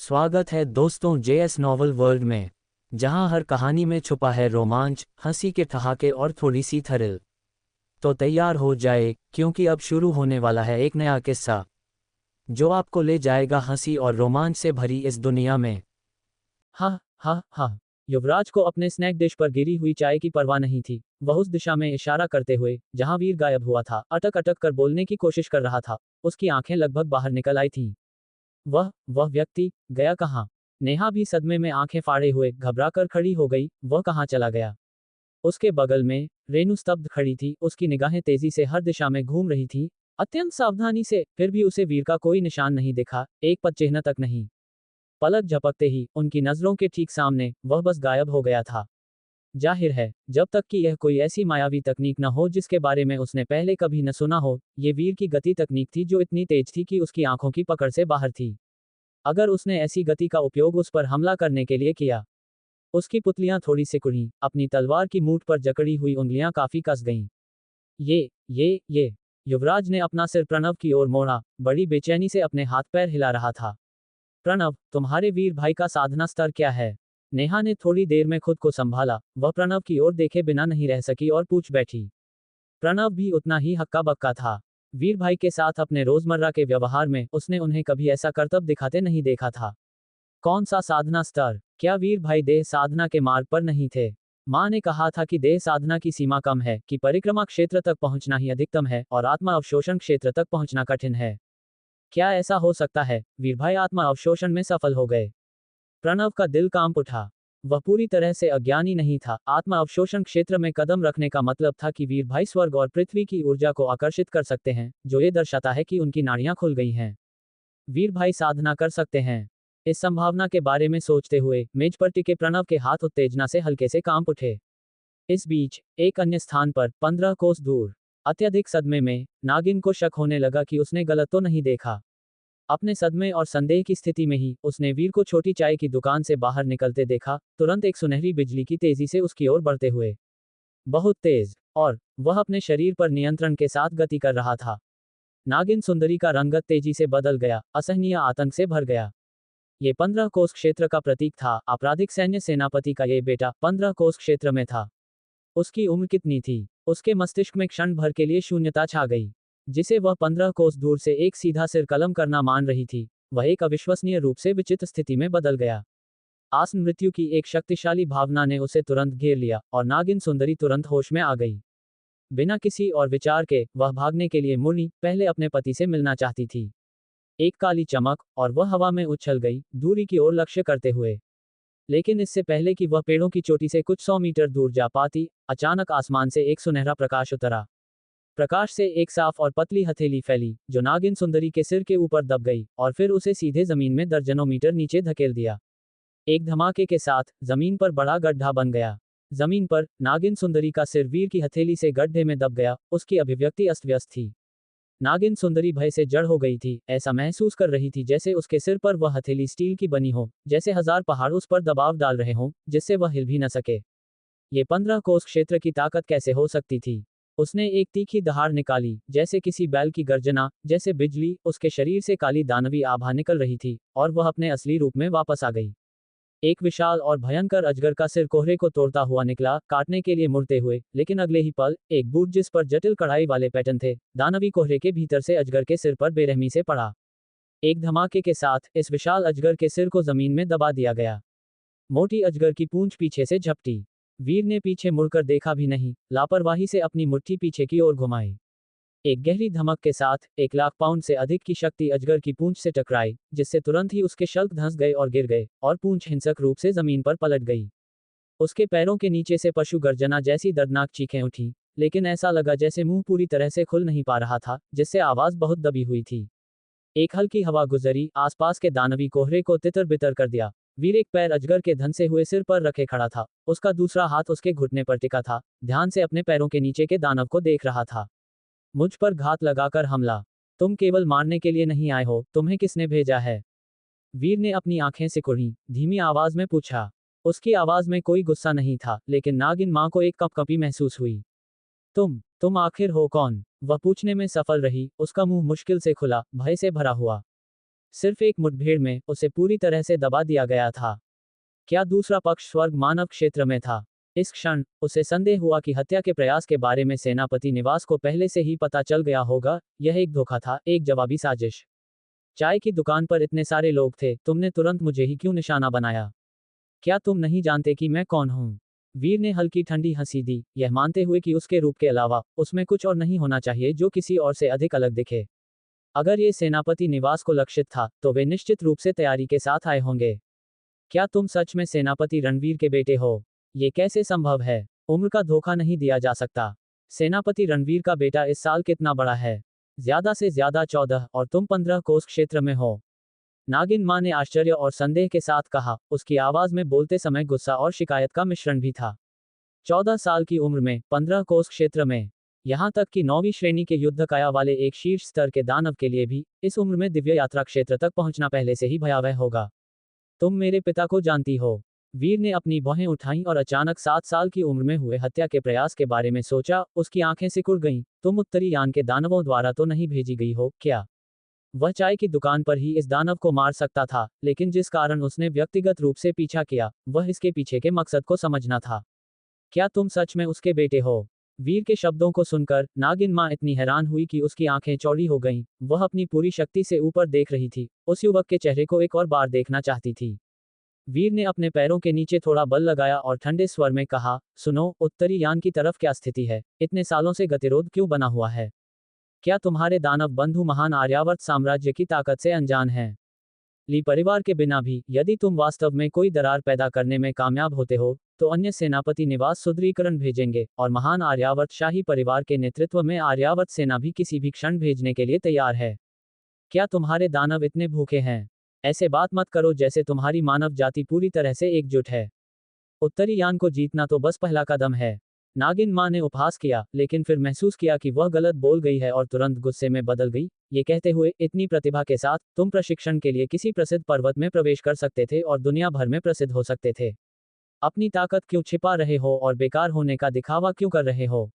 स्वागत है दोस्तों जेएस नॉवल वर्ल्ड में, जहां हर कहानी में छुपा है रोमांच, हंसी के ठहाके और थोड़ी सी थ्रिल। तो तैयार हो जाए, क्योंकि अब शुरू होने वाला है एक नया किस्सा जो आपको ले जाएगा हंसी और रोमांच से भरी इस दुनिया में। हाँ हाँ हाँ। युवराज को अपने स्नैक डिश पर गिरी हुई चाय की परवाह नहीं थी। वह उस दिशा में इशारा करते हुए जहां वीर गायब हुआ था अटक अटक कर बोलने की कोशिश कर रहा था। उसकी आंखें लगभग बाहर निकल आई थीं। वह व्यक्ति गया कहाँ? नेहा भी सदमे में आंखें फाड़े हुए घबरा कर खड़ी हो गई। वह कहाँ चला गया? उसके बगल में रेनू स्तब्ध खड़ी थी। उसकी निगाहें तेजी से हर दिशा में घूम रही थी, अत्यंत सावधानी से। फिर भी उसे वीर का कोई निशान नहीं दिखा, एक पद चिन्ह तक नहीं। पलक झपकते ही उनकी नजरों के ठीक सामने वह बस गायब हो गया था। जाहिर है, जब तक कि यह कोई ऐसी मायावी तकनीक न हो जिसके बारे में उसने पहले कभी न सुना हो, ये वीर की गति तकनीक थी जो इतनी तेज थी कि उसकी आंखों की पकड़ से बाहर थी। अगर उसने ऐसी गति का उपयोग उस पर हमला करने के लिए किया। उसकी पुतलियां थोड़ी सिकुड़ी, अपनी तलवार की मूठ पर जकड़ी हुई उंगलियां काफी कस गईं। ये युवराज ने अपना सिर प्रणव की ओर मोड़ा, बड़ी बेचैनी से अपने हाथ पैर हिला रहा था। प्रणव, तुम्हारे वीर भाई का साधना स्तर क्या है? नेहा ने थोड़ी देर में खुद को संभाला। वह प्रणव की ओर देखे बिना नहीं रह सकी और पूछ बैठी। प्रणव भी उतना ही हक्का बक्का था। वीर भाई के साथ अपने रोजमर्रा के व्यवहार में उसने उन्हें कभी ऐसा करतब दिखाते नहीं देखा था। कौन सा साधना स्तर? क्या वीर भाई देह साधना के मार्ग पर नहीं थे? माँ ने कहा था कि देह साधना की सीमा कम है, कि परिक्रमा क्षेत्र तक पहुंचना ही अधिकतम है और आत्मा अवशोषण क्षेत्र तक पहुंचना कठिन है। क्या ऐसा हो सकता है? वीर भाई आत्मा अवशोषण में सफल हो गए। प्रणव का दिल कांप उठा। वह पूरी तरह से अज्ञानी नहीं था। आत्मा अवशोषण क्षेत्र में कदम रखने का मतलब था कि वीर भाई स्वर्ग और पृथ्वी की ऊर्जा को आकर्षित कर सकते हैं, जो ये दर्शाता है कि उनकी नाड़ियां खुल गई हैं। वीर भाई साधना कर सकते हैं। इस संभावना के बारे में सोचते हुए मेज पर टिके प्रणव के हाथ उत्तेजना से हल्के से कांप उठे। इस बीच एक अन्य स्थान पर 15 कोस दूर, अत्यधिक सदमे में नागिन को शक होने लगा कि उसने गलत तो नहीं देखा। अपने सदमे और संदेह की स्थिति में ही उसने वीर को छोटी चाय की दुकान से बाहर निकलते देखा, तुरंत एक सुनहरी बिजली की तेजी से उसकी ओर बढ़ते हुए। बहुत तेज, और वह अपने शरीर पर नियंत्रण के साथ गति कर रहा था। नागिन सुंदरी का रंगत तेजी से बदल गया, असहनीय आतंक से भर गया। ये 15 कोस क्षेत्र का प्रतीक था। आपराधिक सैन्य सेनापति का ये बेटा 15 कोस क्षेत्र में था। उसकी उम्र कितनी थी? उसके मस्तिष्क में क्षण भर के लिए शून्यता छा गई। जिसे वह 15 कोस दूर से एक सीधा सिर कलम करना मान रही थी, वह एक अविश्वसनीय रूप से विचित्र स्थिति में बदल गया। आसन मृत्यु की एक शक्तिशाली भावना ने उसे तुरंत घेर लिया और नागिन सुंदरी तुरंत होश में आ गई। बिना किसी और विचार के वह भागने के लिए मुड़ी, पहले अपने पति से मिलना चाहती थी। एक काली चमक, और वह हवा में उछल गई, दूरी की ओर लक्ष्य करते हुए। लेकिन इससे पहले कि वह पेड़ों की चोटी से कुछ 100 मीटर दूर जा पाती, अचानक आसमान से एक सुनहरा प्रकाश उतरा। प्रकाश से एक साफ और पतली हथेली फैली, जो नागिन सुंदरी के सिर के ऊपर दब गई और फिर उसे सीधे जमीन में दर्जनों मीटर नीचे धकेल दिया। एक धमाके के साथ जमीन पर बड़ा गड्ढा बन गया। जमीन पर नागिन सुंदरी का सिर वीर की हथेली से गड्ढे में दब गया। उसकी अभिव्यक्ति अस्त व्यस्त थी। नागिन सुंदरी भय से जड़ हो गई थी। ऐसा महसूस कर रही थी जैसे उसके सिर पर वह हथेली स्टील की बनी हो, जैसे हजार पहाड़ उस पर दबाव डाल रहे हों, जिससे वह हिल भी न सके। ये 15 कोस क्षेत्र की ताकत कैसे हो सकती थी? उसने एक तीखी दहाड़ निकाली, जैसे किसी बैल की गर्जना, जैसे बिजली। उसके शरीर से काली दानवी आभा निकल रही थी, और वह अपने असली रूप में वापस आ गई। एक विशाल और भयंकर अजगर का सिर कोहरे को तोड़ता हुआ निकला, काटने के लिए मुड़ते हुए, लेकिन अगले ही पल एक बूट जिस पर जटिल कढ़ाई वाले पैटर्न थे, दानवी कोहरे के भीतर से अजगर के सिर पर बेरहमी से पड़ा। एक धमाके के साथ इस विशाल अजगर के सिर को जमीन में दबा दिया गया। मोटी अजगर की पूंछ पीछे से झपटी। वीर ने पीछे मुड़कर देखा भी नहीं, लापरवाही से अपनी मुट्ठी पीछे की ओर घुमाई। एक गहरी धमक के साथ 1 लाख पाउंड से अधिक की शक्ति अजगर की पूंछ से टकराई, जिससे तुरंत ही उसके शल्क धंस गए और गिर गए, और पूंछ हिंसक रूप से जमीन पर पलट गई। उसके पैरों के नीचे से पशु गर्जना जैसी दर्दनाक चीखें उठी, लेकिन ऐसा लगा जैसे मुंह पूरी तरह से खुल नहीं पा रहा था, जिससे आवाज बहुत दबी हुई थी। एक हल्की हवा गुजरी, आसपास के दानवी कोहरे को तितर बितर कर दिया। वीर एक पैर अजगर के धंसे हुए सिर पर रखे खड़ा था। उसका दूसरा हाथ उसके घुटने पर टिका था, ध्यान से अपने पैरों के नीचे के दानव को देख रहा था। मुझ पर घात लगाकर हमला। तुम केवल मारने के लिए नहीं आए हो, तुम्हें किसने भेजा है? वीर ने अपनी आंखें सिकुड़ी, धीमी आवाज में पूछा। उसकी आवाज में कोई गुस्सा नहीं था, लेकिन नागिन मां को एक कंपकंपी महसूस हुई। तुम आखिर हो कौन? वह पूछने में सफल रही। उसका मुंह मुश्किल से खुला, भय से भरा हुआ। सिर्फ एक मुठभेड़ में उसे पूरी तरह से दबा दिया गया था। क्या दूसरा पक्ष स्वर्ग मानव क्षेत्र में था? इस क्षण उसे संदेह हुआ कि हत्या के प्रयास के बारे में सेनापति निवास को पहले से ही पता चल गया होगा। यह एक धोखा था, एक जवाबी साजिश। चाय की दुकान पर इतने सारे लोग थे, तुमने तुरंत मुझे ही क्यों निशाना बनाया? क्या तुम नहीं जानते कि मैं कौन हूं? वीर ने हल्की ठंडी हंसी दी, यह मानते हुए कि उसके रूप के अलावा उसमें कुछ और नहीं होना चाहिए जो किसी और से अधिक अलग दिखे। अगर ये सेनापति निवास को लक्षित था, तो वे निश्चित रूप से तैयारी के साथ आए होंगे। क्या तुम सच में सेनापति रणवीर के बेटे हो? ये कैसे संभव है? उम्र का धोखा नहीं दिया जा सकता। सेनापति रणवीर का बेटा इस साल कितना बड़ा है? ज्यादा से ज्यादा 14, और तुम 15 कोस क्षेत्र में हो। नागिन माँ ने आश्चर्य और संदेह के साथ कहा, उसकी आवाज में बोलते समय गुस्सा और शिकायत का मिश्रण भी था। 14 साल की उम्र में, 15 कोस क्षेत्र में। यहाँ तक कि 9वीं श्रेणी के युद्ध काया वाले एक शीर्ष स्तर के दानव के लिए भी इस उम्र में दिव्य यात्रा क्षेत्र तक पहुंचना पहले से ही भयावह होगा। तुम मेरे पिता को जानती हो? वीर ने अपनी भौहें उठाईं और अचानक 7 साल की उम्र में हुए हत्या के प्रयास के बारे में सोचा। उसकी आंखें सिकुड़ गईं। तुम उत्तरी यान के दानवों द्वारा तो नहीं भेजी गई हो क्या? वह चाय की दुकान पर ही इस दानव को मार सकता था, लेकिन जिस कारण उसने व्यक्तिगत रूप से पीछा किया, वह इसके पीछे के मकसद को समझना था। क्या तुम सच में उसके बेटे हो? वीर के शब्दों को सुनकर नागिन माँ इतनी हैरान हुई कि उसकी आंखें चौड़ी हो गईं। वह अपनी पूरी शक्ति से ऊपर देख रही थी, उस युवक के चेहरे को एक और बार देखना चाहती थी। वीर ने अपने पैरों के नीचे थोड़ा बल लगाया और ठंडे स्वर में कहा, सुनो, उत्तरी यान की तरफ क्या स्थिति है? इतने सालों से गतिरोध क्यों बना हुआ है? क्या तुम्हारे दानव बंधु महान आर्यावर्त साम्राज्य की ताकत से अनजान हैं? ली परिवार के बिना भी यदि तुम वास्तव में कोई दरार पैदा करने में कामयाब होते हो, तो अन्य सेनापति निवास सुदृढ़ीकरण भेजेंगे, और महान आर्यावर्त शाही परिवार के नेतृत्व में आर्यावर्त सेना भी किसी भी क्षण भेजने के लिए तैयार है। क्या तुम्हारे दानव इतने भूखे हैं? ऐसे बात मत करो जैसे तुम्हारी मानव जाति पूरी तरह से एकजुट है। उत्तरी यान को जीतना तो बस पहला कदम है। नागिन माँ ने उपहास किया, लेकिन फिर महसूस किया कि वह गलत बोल गई है और तुरंत गुस्से में बदल गई। ये कहते हुए, इतनी प्रतिभा के साथ तुम प्रशिक्षण के लिए किसी प्रसिद्ध पर्वत में प्रवेश कर सकते थे और दुनिया भर में प्रसिद्ध हो सकते थे। अपनी ताकत क्यों छिपा रहे हो और बेकार होने का दिखावा क्यों कर रहे हो?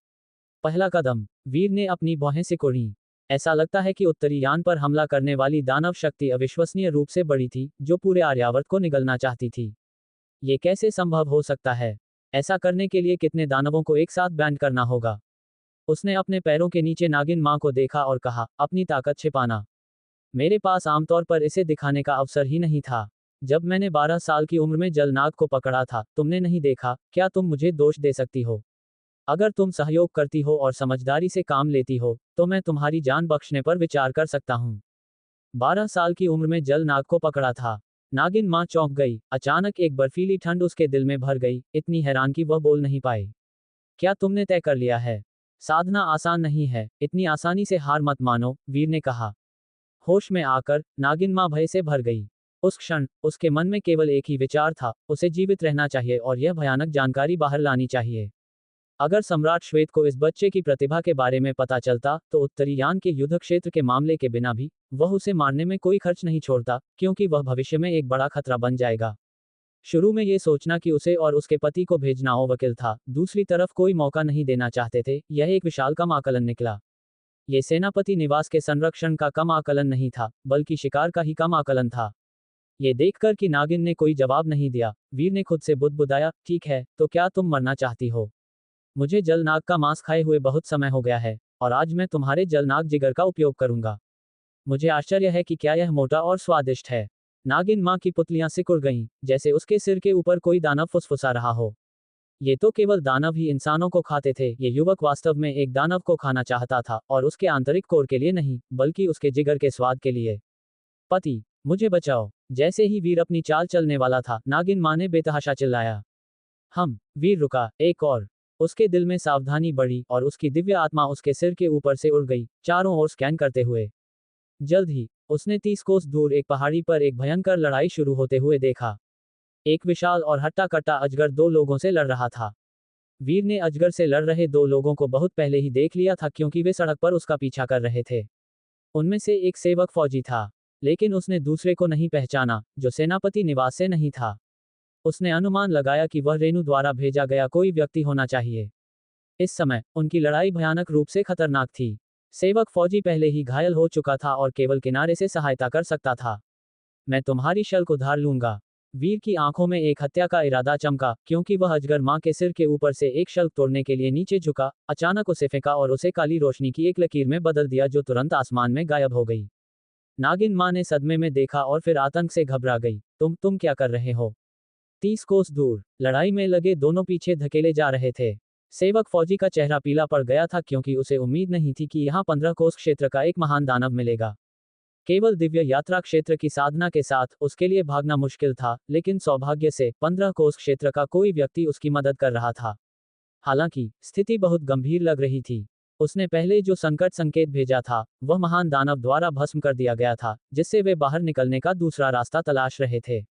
पहला कदम। वीर ने अपनी भौहें सिकोड़ी। ऐसा लगता है कि उत्तरी यान पर हमला करने वाली दानव शक्ति अविश्वसनीय रूप से बड़ी थी, जो पूरे आर्यावर्त को निगलना चाहती थी। ये कैसे संभव हो सकता है? ऐसा करने के लिए कितने दानवों को एक साथ बैंड करना होगा? उसने अपने पैरों के नीचे नागिन माँ को देखा और कहा, अपनी ताकत छिपाना। मेरे पास आमतौर पर इसे दिखाने का अवसर ही नहीं था। जब मैंने 12 साल की उम्र में जलनाग को पकड़ा था, तुमने नहीं देखा? क्या तुम मुझे दोष दे सकती हो? अगर तुम सहयोग करती हो और समझदारी से काम लेती हो, तो मैं तुम्हारी जान बख्शने पर विचार कर सकता हूँ। 12 साल की उम्र में जलनाग को पकड़ा था। नागिन माँ चौंक गई। अचानक एक बर्फीली ठंड उसके दिल में भर गई, इतनी हैरान कि वह बोल नहीं पाई। क्या तुमने तय कर लिया है? साधना आसान नहीं है, इतनी आसानी से हार मत मानो, वीर ने कहा। होश में आकर नागिन माँ भय से भर गई। उस क्षण उसके मन में केवल एक ही विचार था, उसे जीवित रहना चाहिए और यह भयानक जानकारी बाहर लानी चाहिए। अगर सम्राट श्वेत को इस बच्चे की प्रतिभा के बारे में पता चलता, तो उत्तरी यान के युद्ध क्षेत्र के मामले के बिना भी वह उसे मारने में कोई खर्च नहीं छोड़ता, क्योंकि वह भविष्य में एक बड़ा खतरा बन जाएगा। शुरू में ये सोचना कि उसे और उसके पति को भेजना ओवरकिल था, दूसरी तरफ कोई मौका नहीं देना चाहते थे, यह एक विशाल कम आकलन निकला। ये सेनापति निवास के संरक्षण का कम आकलन नहीं था, बल्कि शिकार का ही कम आकलन था। ये देखकर कि नागिन ने कोई जवाब नहीं दिया, वीर ने खुद से बुदबुदाया, ठीक है, तो क्या तुम मरना चाहती हो? मुझे जलनाग का मांस खाए हुए बहुत समय हो गया है, और आज मैं तुम्हारे जलनाग जिगर का उपयोग करूंगा। मुझे आश्चर्य है कि क्या यह मोटा और स्वादिष्ट है। नागिन माँ की पुतलियां सिकुड़ गईं, जैसे उसके सिर के ऊपर कोई दानव फुसफुसा रहा हो। ये तो केवल दानव ही इंसानों को खाते थे, ये युवक वास्तव में एक दानव को खाना चाहता था, और उसके आंतरिक कोर के लिए नहीं, बल्कि उसके जिगर के स्वाद के लिए। पति, मुझे बचाओ। जैसे ही वीर अपनी चाल चलने वाला था, नागिन माँ ने बेतहाशा चिल्लाया। वीर रुका, एक और। उसके दिल में सावधानी बढ़ी, और उसकी दिव्य आत्मा उसके सिर के ऊपर से उड़ गई, चारों ओर स्कैन करते हुए। जल्द ही उसने 30 कोस दूर एक पहाड़ी पर एक भयंकर लड़ाई शुरू होते हुए देखा। एक विशाल और हट्टा-कट्टा अजगर 2 लोगों से लड़ रहा था। वीर ने अजगर से लड़ रहे 2 लोगों को बहुत पहले ही देख लिया था, क्योंकि वे सड़क पर उसका पीछा कर रहे थे। उनमें से एक सेवक फौजी था, लेकिन उसने दूसरे को नहीं पहचाना, जो सेनापति निवास से नहीं था। उसने अनुमान लगाया कि वह रेणु द्वारा भेजा गया कोई व्यक्ति होना चाहिए। इस समय उनकी लड़ाई भयानक रूप से खतरनाक थी। सेवक फौजी पहले ही घायल हो चुका था और केवल किनारे से सहायता कर सकता था। मैं तुम्हारी शल्क उधार लूंगा। वीर की आंखों में एक हत्या का इरादा चमका, क्योंकि वह अजगर मां के सिर के ऊपर से एक शल्क तोड़ने के लिए नीचे झुका, अचानक उसे फेंका और उसे काली रोशनी की एक लकीर में बदल दिया जो तुरंत आसमान में गायब हो गई। नागिन मां ने सदमे में देखा और फिर आतंक से घबरा गई। तुम क्या कर रहे हो? 30 कोस दूर लड़ाई में लगे दोनों पीछे धकेले जा रहे थे। सेवक फौजी का चेहरा पीला पड़ गया था, क्योंकि उसे उम्मीद नहीं थी कि यहाँ 15 कोस क्षेत्र का एक महान दानव मिलेगा। केवल दिव्य यात्रा क्षेत्र की साधना के साथ उसके लिए भागना मुश्किल था, लेकिन सौभाग्य से 15 कोस क्षेत्र का कोई व्यक्ति उसकी मदद कर रहा था। हालांकि स्थिति बहुत गंभीर लग रही थी। उसने पहले जो संकट संकेत भेजा था वह महान दानव द्वारा भस्म कर दिया गया था, जिससे वे बाहर निकलने का दूसरा रास्ता तलाश रहे थे।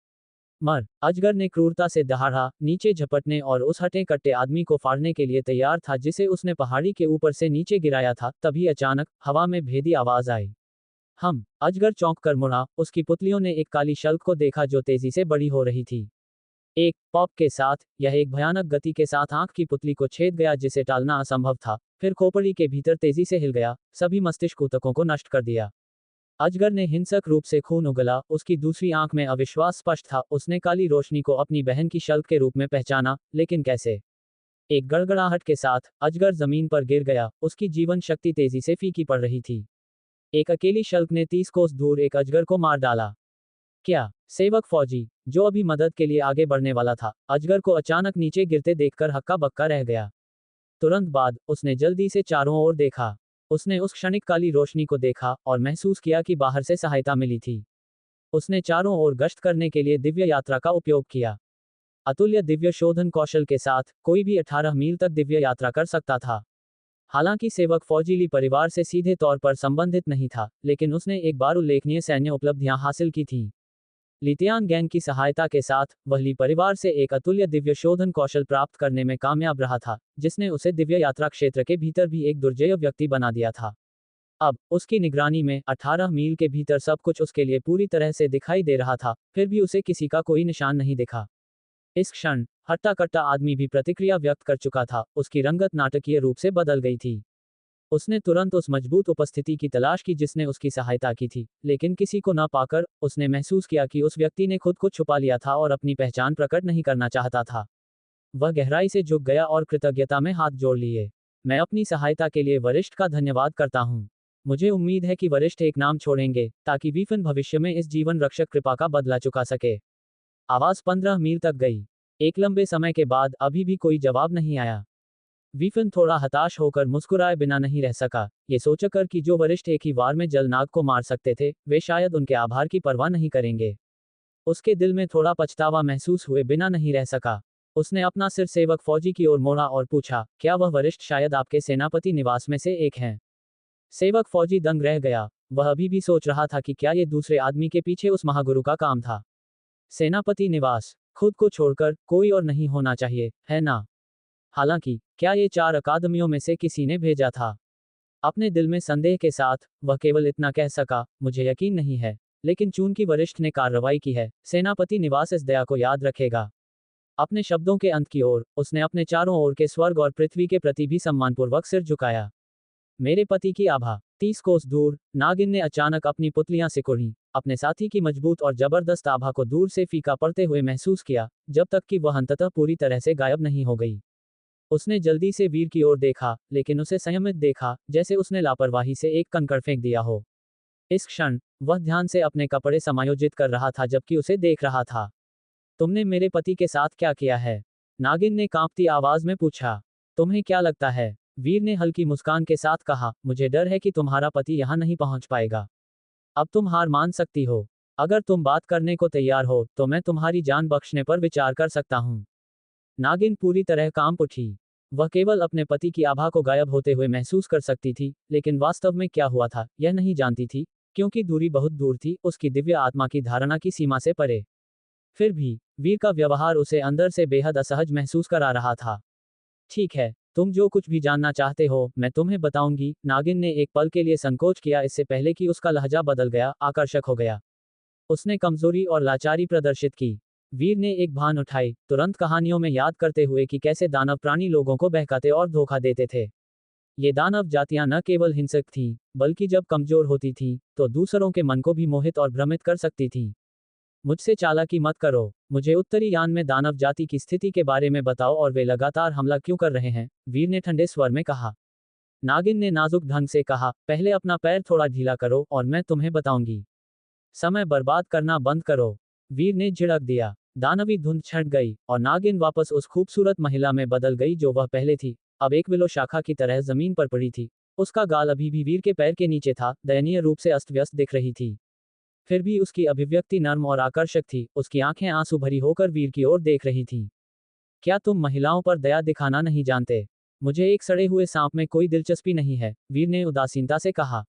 अजगर ने क्रूरता से दहाड़ा, नीचे झपटने और उस हटे कट्टे आदमी को फाड़ने के लिए तैयार था जिसे उसने पहाड़ी के ऊपर से नीचे गिराया था। तभी अचानक हवा में भेदी आवाज आई। अजगर चौंक कर मुड़ा। उसकी पुतलियों ने एक काली शल्क को देखा जो तेजी से बड़ी हो रही थी। एक पॉप के साथ यह एक भयानक गति के साथ आंख की पुतली को छेद गया, जिसे टालना असंभव था। फिर खोपड़ी के भीतर तेजी से हिल गया, सभी मस्तिष्क ऊतकों को नष्ट कर दिया। अजगर ने हिंसक रूप से खून उगला, उसकी दूसरी आंख में अविश्वास स्पष्ट था। उसने काली रोशनी को अपनी बहन की शल्क के रूप में पहचाना, लेकिन कैसे? एक गड़गड़ाहट के साथ अजगर जमीन पर गिर गया, उसकी जीवन शक्ति तेजी से फीकी पड़ रही थी। एक अकेली शल्क ने 30 कोस दूर एक अजगर को मार डाला। क्या? सेवक फौजी, जो अभी मदद के लिए आगे बढ़ने वाला था, अजगर को अचानक नीचे गिरते देखकर हक्का बक्का रह गया। तुरंत बाद उसने जल्दी से चारों ओर देखा। उसने उस क्षणिक काली रोशनी को देखा और महसूस किया कि बाहर से सहायता मिली थी। उसने चारों ओर गश्त करने के लिए दिव्य यात्रा का उपयोग किया। अतुल्य दिव्य शोधन कौशल के साथ कोई भी 18 मील तक दिव्य यात्रा कर सकता था। हालांकि सेवक फौजी ली परिवार से सीधे तौर पर संबंधित नहीं था, लेकिन उसने एक बार उल्लेखनीय सैन्य उपलब्धियां हासिल की थीं। लितियान गैंग की सहायता के साथ वह ली परिवार से एक अतुल्य दिव्य शोधन कौशल प्राप्त करने में कामयाब रहा था, जिसने उसे दिव्य यात्रा क्षेत्र के भीतर भी एक दुर्जय व्यक्ति बना दिया था। अब उसकी निगरानी में 18 मील के भीतर सब कुछ उसके लिए पूरी तरह से दिखाई दे रहा था, फिर भी उसे किसी का कोई निशान नहीं दिखा। इस क्षण हट्टा कट्टा आदमी भी प्रतिक्रिया व्यक्त कर चुका था। उसकी रंगत नाटकीय रूप से बदल गई थी। उसने तुरंत उस मजबूत उपस्थिति की तलाश की जिसने उसकी सहायता की थी, लेकिन किसी को न पाकर उसने महसूस किया कि उस व्यक्ति ने खुद को छुपा लिया था और अपनी पहचान प्रकट नहीं करना चाहता था। वह गहराई से झुक गया और कृतज्ञता में हाथ जोड़ लिए। मैं अपनी सहायता के लिए वरिष्ठ का धन्यवाद करता हूँ। मुझे उम्मीद है कि वरिष्ठ एक नाम छोड़ेंगे, ताकि वीफन भविष्य में इस जीवन रक्षक कृपा का बदला चुका सके। आवाज 15 मील तक गई। एक लंबे समय के बाद अभी भी कोई जवाब नहीं आया। वीफन थोड़ा हताश होकर मुस्कुराए बिना नहीं रह सका, ये सोचकर कि जो वरिष्ठ एक ही वार में जलनाग को मार सकते थे, वे शायद उनके आभार की परवाह नहीं करेंगे। उसके दिल में थोड़ा पछतावा महसूस हुए बिना नहीं रह सका। उसने अपना सिर सेवक फौजी की ओर मोड़ा और पूछा, क्या वह वरिष्ठ शायद आपके सेनापति निवास में से एक हैं? सेवक फौजी दंग रह गया। वह अभी भी सोच रहा था कि क्या ये दूसरे आदमी के पीछे उस महागुरु का काम था। सेनापति निवास, खुद को छोड़कर कोई और नहीं होना चाहिए, है ना? हालांकि क्या ये 4 अकादमियों में से किसी ने भेजा था? अपने दिल में संदेह के साथ वह केवल इतना कह सका, मुझे यकीन नहीं है, लेकिन चूंकि वरिष्ठ ने कार्रवाई की है, सेनापति निवास इस दया को याद रखेगा। अपने शब्दों के अंत की ओर उसने अपने चारों ओर के स्वर्ग और पृथ्वी के प्रति भी सम्मानपूर्वक सिर झुकाया। मेरे पति की आभा। 30 कोस दूर नागिन ने अचानक अपनी पुतलियां सिकुड़ी। अपने साथी की मजबूत और जबरदस्त आभा को दूर से फीका पड़ते हुए महसूस किया, जब तक कि वह अंततः पूरी तरह से गायब नहीं हो गई। उसने जल्दी से वीर की ओर देखा, लेकिन उसे संयमित देखा, जैसे उसने लापरवाही से एक कंकड़ फेंक दिया हो। इस क्षण वह ध्यान से अपने कपड़े समायोजित कर रहा था जबकि उसे देख रहा था। तुमने मेरे पति के साथ क्या किया है? नागिन ने कांपती आवाज में पूछा। तुम्हें क्या लगता है? वीर ने हल्की मुस्कान के साथ कहा, मुझे डर है कि तुम्हारा पति यहां नहीं पहुंच पाएगा। अब तुम हार मान सकती हो। अगर तुम बात करने को तैयार हो तो मैं तुम्हारी जान बख्शने पर विचार कर सकता हूं। नागिन पूरी तरह कांप उठी। वह केवल अपने पति की आभा को गायब होते हुए महसूस कर सकती थी, लेकिन वास्तव में क्या हुआ था यह नहीं जानती थी, क्योंकि दूरी बहुत दूर थी, उसकी दिव्य आत्मा की धारणा की सीमा से परे। फिर भी वीर का व्यवहार उसे अंदर से बेहद असहज महसूस करा रहा था। ठीक है, तुम जो कुछ भी जानना चाहते हो मैं तुम्हें बताऊंगी। नागिन ने एक पल के लिए संकोच किया, इससे पहले कि उसका लहजा बदल गया, आकर्षक हो गया। उसने कमजोरी और लाचारी प्रदर्शित की। वीर ने एक भान उठाई, तुरंत कहानियों में याद करते हुए कि कैसे दानव प्राणी लोगों को बहकाते और धोखा देते थे। ये दानव जातियां न केवल हिंसक थीं, बल्कि जब कमजोर होती थीं, तो दूसरों के मन को भी मोहित और भ्रमित कर सकती थीं। मुझसे चालाकी मत करो, मुझे उत्तरी यान में दानव जाति की स्थिति के बारे में बताओ और वे लगातार हमला क्यों कर रहे हैं, वीर ने ठंडे स्वर में कहा। नागिन ने नाजुक ढंग से कहा, पहले अपना पैर थोड़ा ढीला करो और मैं तुम्हें बताऊंगी। समय बर्बाद करना बंद करो, वीर ने झिड़क दिया। दानवी धुंध छट गई और नागिन वापस उस खूबसूरत महिला में बदल गई जो वह पहले थी, अब एक विलो शाखा की तरह जमीन पर पड़ी थी। उसका गाल अभी भी वीर के पैर के नीचे था, दयनीय रूप से अस्त व्यस्त दिख रही थी। फिर भी उसकी अभिव्यक्ति नर्म और आकर्षक थी, उसकी आंखें आंसू भरी होकर वीर की ओर देख रही थीं। क्या तुम महिलाओं पर दया दिखाना नहीं जानते? मुझे एक सड़े हुए सांप में कोई दिलचस्पी नहीं है, वीर ने उदासीनता से कहा।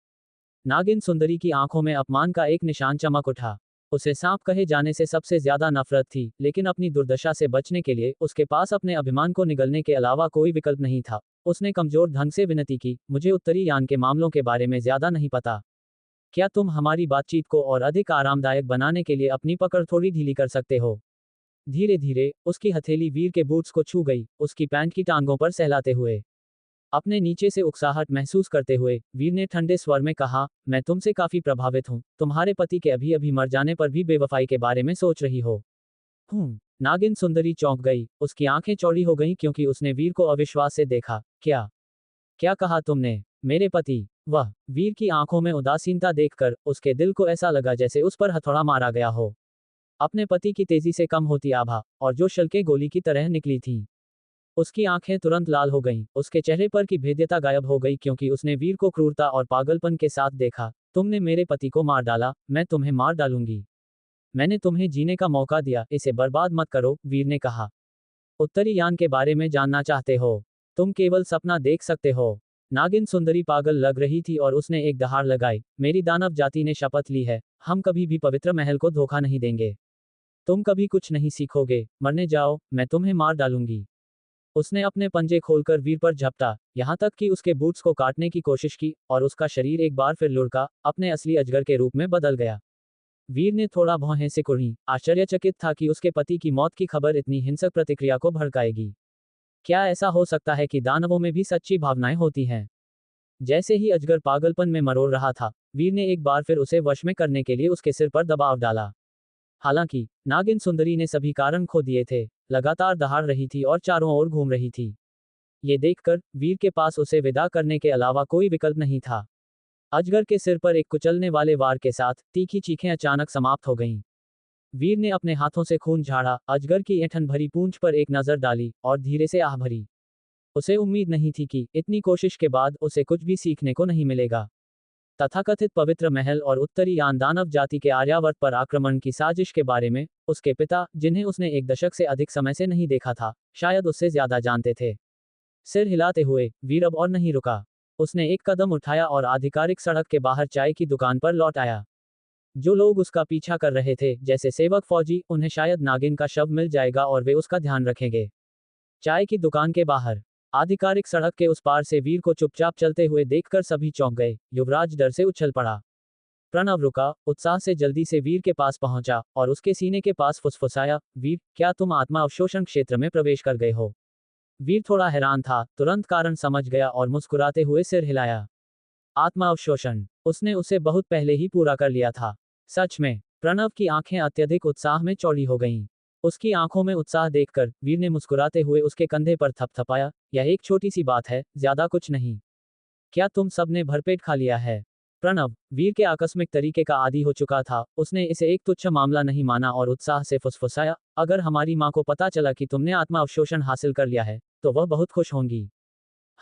नागिन सुंदरी की आंखों में अपमान का एक निशान चमक उठा। उसे सांप कहे जाने से सबसे ज्यादा नफरत थी, लेकिन अपनी दुर्दशा से बचने के लिए उसके पास अपने अभिमान को निगलने के अलावा कोई विकल्प नहीं था। उसने कमजोर ढंग से विनती की, मुझे उत्तरी यान के मामलों के बारे में ज्यादा नहीं पता। क्या तुम हमारी बातचीत को और अधिक आरामदायक बनाने के लिए अपनी पकड़ थोड़ी ढीली कर सकते हो? धीरे धीरे उसकी हथेली वीर के बूट्स को छू गई, उसकी पैंट की टांगों पर सहलाते हुए। अपने नीचे से उकसाहट महसूस करते हुए वीर ने ठंडे स्वर में कहा, मैं तुमसे काफी प्रभावित हूं, तुम्हारे पति के अभी अभी मर जाने पर भी बेवफाई के बारे में सोच रही हो। नागिन सुंदरी चौंक गई, उसकी आंखें चौड़ी हो गईं क्योंकि उसने वीर को अविश्वास से देखा। क्या क्या कहा तुमने? मेरे पति? वह वीर की आंखों में उदासीनता देखकर उसके दिल को ऐसा लगा जैसे उस पर हथौड़ा मारा गया हो। अपने पति की तेजी से कम होती आभा और जो शल्कें गोली की तरह निकली थीं। उसकी आंखें तुरंत लाल हो गईं, उसके चेहरे पर की भेद्यता गायब हो गई क्योंकि उसने वीर को क्रूरता और पागलपन के साथ देखा। तुमने मेरे पति को मार डाला, मैं तुम्हें मार डालूंगी। मैंने तुम्हें जीने का मौका दिया, इसे बर्बाद मत करो, वीर ने कहा। उत्तरी यान के बारे में जानना चाहते हो? तुम केवल सपना देख सकते हो। नागिन सुंदरी पागल लग रही थी और उसने एक दहाड़ लगाई, मेरी दानव जाति ने शपथ ली है, हम कभी भी पवित्र महल को धोखा नहीं देंगे। तुम कभी कुछ नहीं सीखोगे, मरने जाओ, मैं तुम्हें मार डालूंगी। उसने अपने पंजे खोलकर वीर पर झपटा, यहां तक कि उसके बूट्स को काटने की कोशिश की, और उसका शरीर एक बार फिर लुढ़का, अपने असली अजगर के रूप में बदल गया। वीर ने थोड़ा भौहें सिकुड़ी, आश्चर्यचकित था कि उसके पति की मौत की खबर इतनी हिंसक प्रतिक्रिया को भड़काएगी। क्या ऐसा हो सकता है कि दानवों में भी सच्ची भावनाएं होती हैं? जैसे ही अजगर पागलपन में मरोड़ रहा था, वीर ने एक बार फिर उसे वश में करने के लिए उसके सिर पर दबाव डाला। हालांकि नागिन सुंदरी ने सभी कारण खो दिए थे, लगातार दहाड़ रही थी और चारों ओर घूम रही थी। ये देखकर वीर के पास उसे विदा करने के अलावा कोई विकल्प नहीं था। अजगर के सिर पर एक कुचलने वाले वार के साथ तीखी चीखें अचानक समाप्त हो गईं। वीर ने अपने हाथों से खून झाड़ा, अजगर की ऐंठन भरी पूंछ पर एक नजर डाली और धीरे से आह भरी। उसे उम्मीद नहीं थी कि इतनी कोशिश के बाद उसे कुछ भी सीखने को नहीं मिलेगा। तथाकथित पवित्र महल और उत्तरी यान दानव जाति के आर्यावर्त पर आक्रमण की साजिश के बारे में उसके पिता, जिन्हें उसने एक दशक से अधिक समय से नहीं देखा था, शायद उससे ज्यादा जानते थे। सिर हिलाते हुए वीर अब और नहीं रुका। उसने एक कदम उठाया और आधिकारिक सड़क के बाहर चाय की दुकान पर लौट आया। जो लोग उसका पीछा कर रहे थे, जैसे सेवक फौजी, उन्हें शायद नागिन का शव मिल जाएगा और वे उसका ध्यान रखेंगे। चाय की दुकान के बाहर आधिकारिक सड़क के उस पार से वीर को चुपचाप चलते हुए देखकर सभी चौंक गए। युवराज डर से उछल पड़ा। प्रणव रुका, उत्साह से जल्दी से वीर के पास पहुंचा और उसके सीने के पास फुसफुसाया, वीर, क्या तुम आत्मा अवशोषण क्षेत्र में प्रवेश कर गए हो? वीर थोड़ा हैरान था, तुरंत कारण समझ गया और मुस्कुराते हुए सिर हिलाया। आत्मा अवशोषण? उसने उसे बहुत पहले ही पूरा कर लिया था। सच में? प्रणव की आंखें अत्यधिक उत्साह में चौड़ी हो गईं। उसकी आंखों में उत्साह देखकर वीर ने मुस्कुराते हुए उसके कंधे पर थपथपाया, यह एक छोटी सी बात है, ज्यादा कुछ नहीं। क्या तुम सबने भरपेट खा लिया है? प्रणव वीर के आकस्मिक तरीके का आदी हो चुका था, उसने इसे एक तुच्छ मामला नहीं माना और उत्साह से फुसफुसाया, अगर हमारी माँ को पता चला कि तुमने आत्मा अवशोषण हासिल कर लिया है, तो वह बहुत खुश होंगी।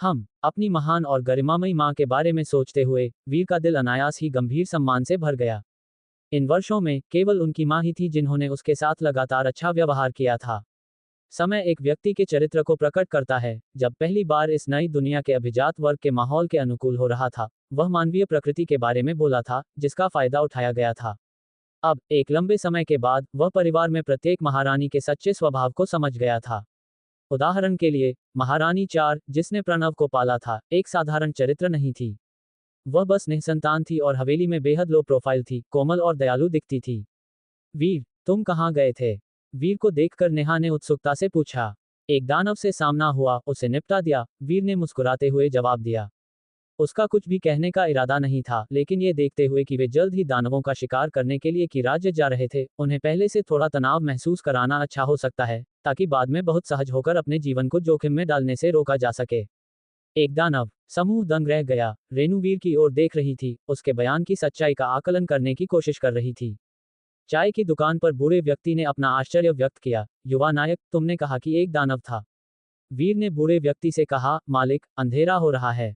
हम अपनी महान और गरिमामयी माँ के बारे में सोचते हुए वीर का दिल अनायास ही गंभीर सम्मान से भर गया। इन वर्षों में केवल उनकी माँ ही थी जिन्होंने उसके साथ लगातार अच्छा व्यवहार किया था। समय एक व्यक्ति के चरित्र को प्रकट करता है। जब पहली बार इस नई दुनिया के अभिजात वर्ग के माहौल के अनुकूल हो रहा था, वह मानवीय प्रकृति के बारे में बोला था, जिसका फायदा उठाया गया था। अब एक लंबे समय के बाद वह परिवार में प्रत्येक महारानी के सच्चे स्वभाव को समझ गया था। उदाहरण के लिए, महारानी 4, जिसने प्रणव को पाला था, एक साधारण चरित्र नहीं थी। वह बस निःसंतान थी और हवेली में बेहद लो प्रोफाइल थी, कोमल और दयालु दिखती थी। वीर, तुम कहाँ गए थे? वीर को देखकर नेहा ने उत्सुकता से पूछा। एक दानव से सामना हुआ, उसे निपटा दिया, वीर ने मुस्कुराते हुए जवाब दिया। उसका कुछ भी कहने का इरादा नहीं था, लेकिन ये देखते हुए कि वे जल्द ही दानवों का शिकार करने के लिए की राज्य जा रहे थे, उन्हें पहले से थोड़ा तनाव महसूस कराना अच्छा हो सकता है, ताकि बाद में बहुत सहज होकर अपने जीवन को जोखिम में डालने से रोका जा सके। एक दानव समूह दंग रह गया। रेनू वीर की ओर देख रही थी, उसके बयान की सच्चाई का आकलन करने की कोशिश कर रही थी। चाय की दुकान पर बूढ़े व्यक्ति ने अपना आश्चर्य व्यक्त किया। युवा नायक, तुमने कहा कि एक दानव था। वीर ने बूढ़े व्यक्ति से कहा, मालिक, अंधेरा हो रहा है।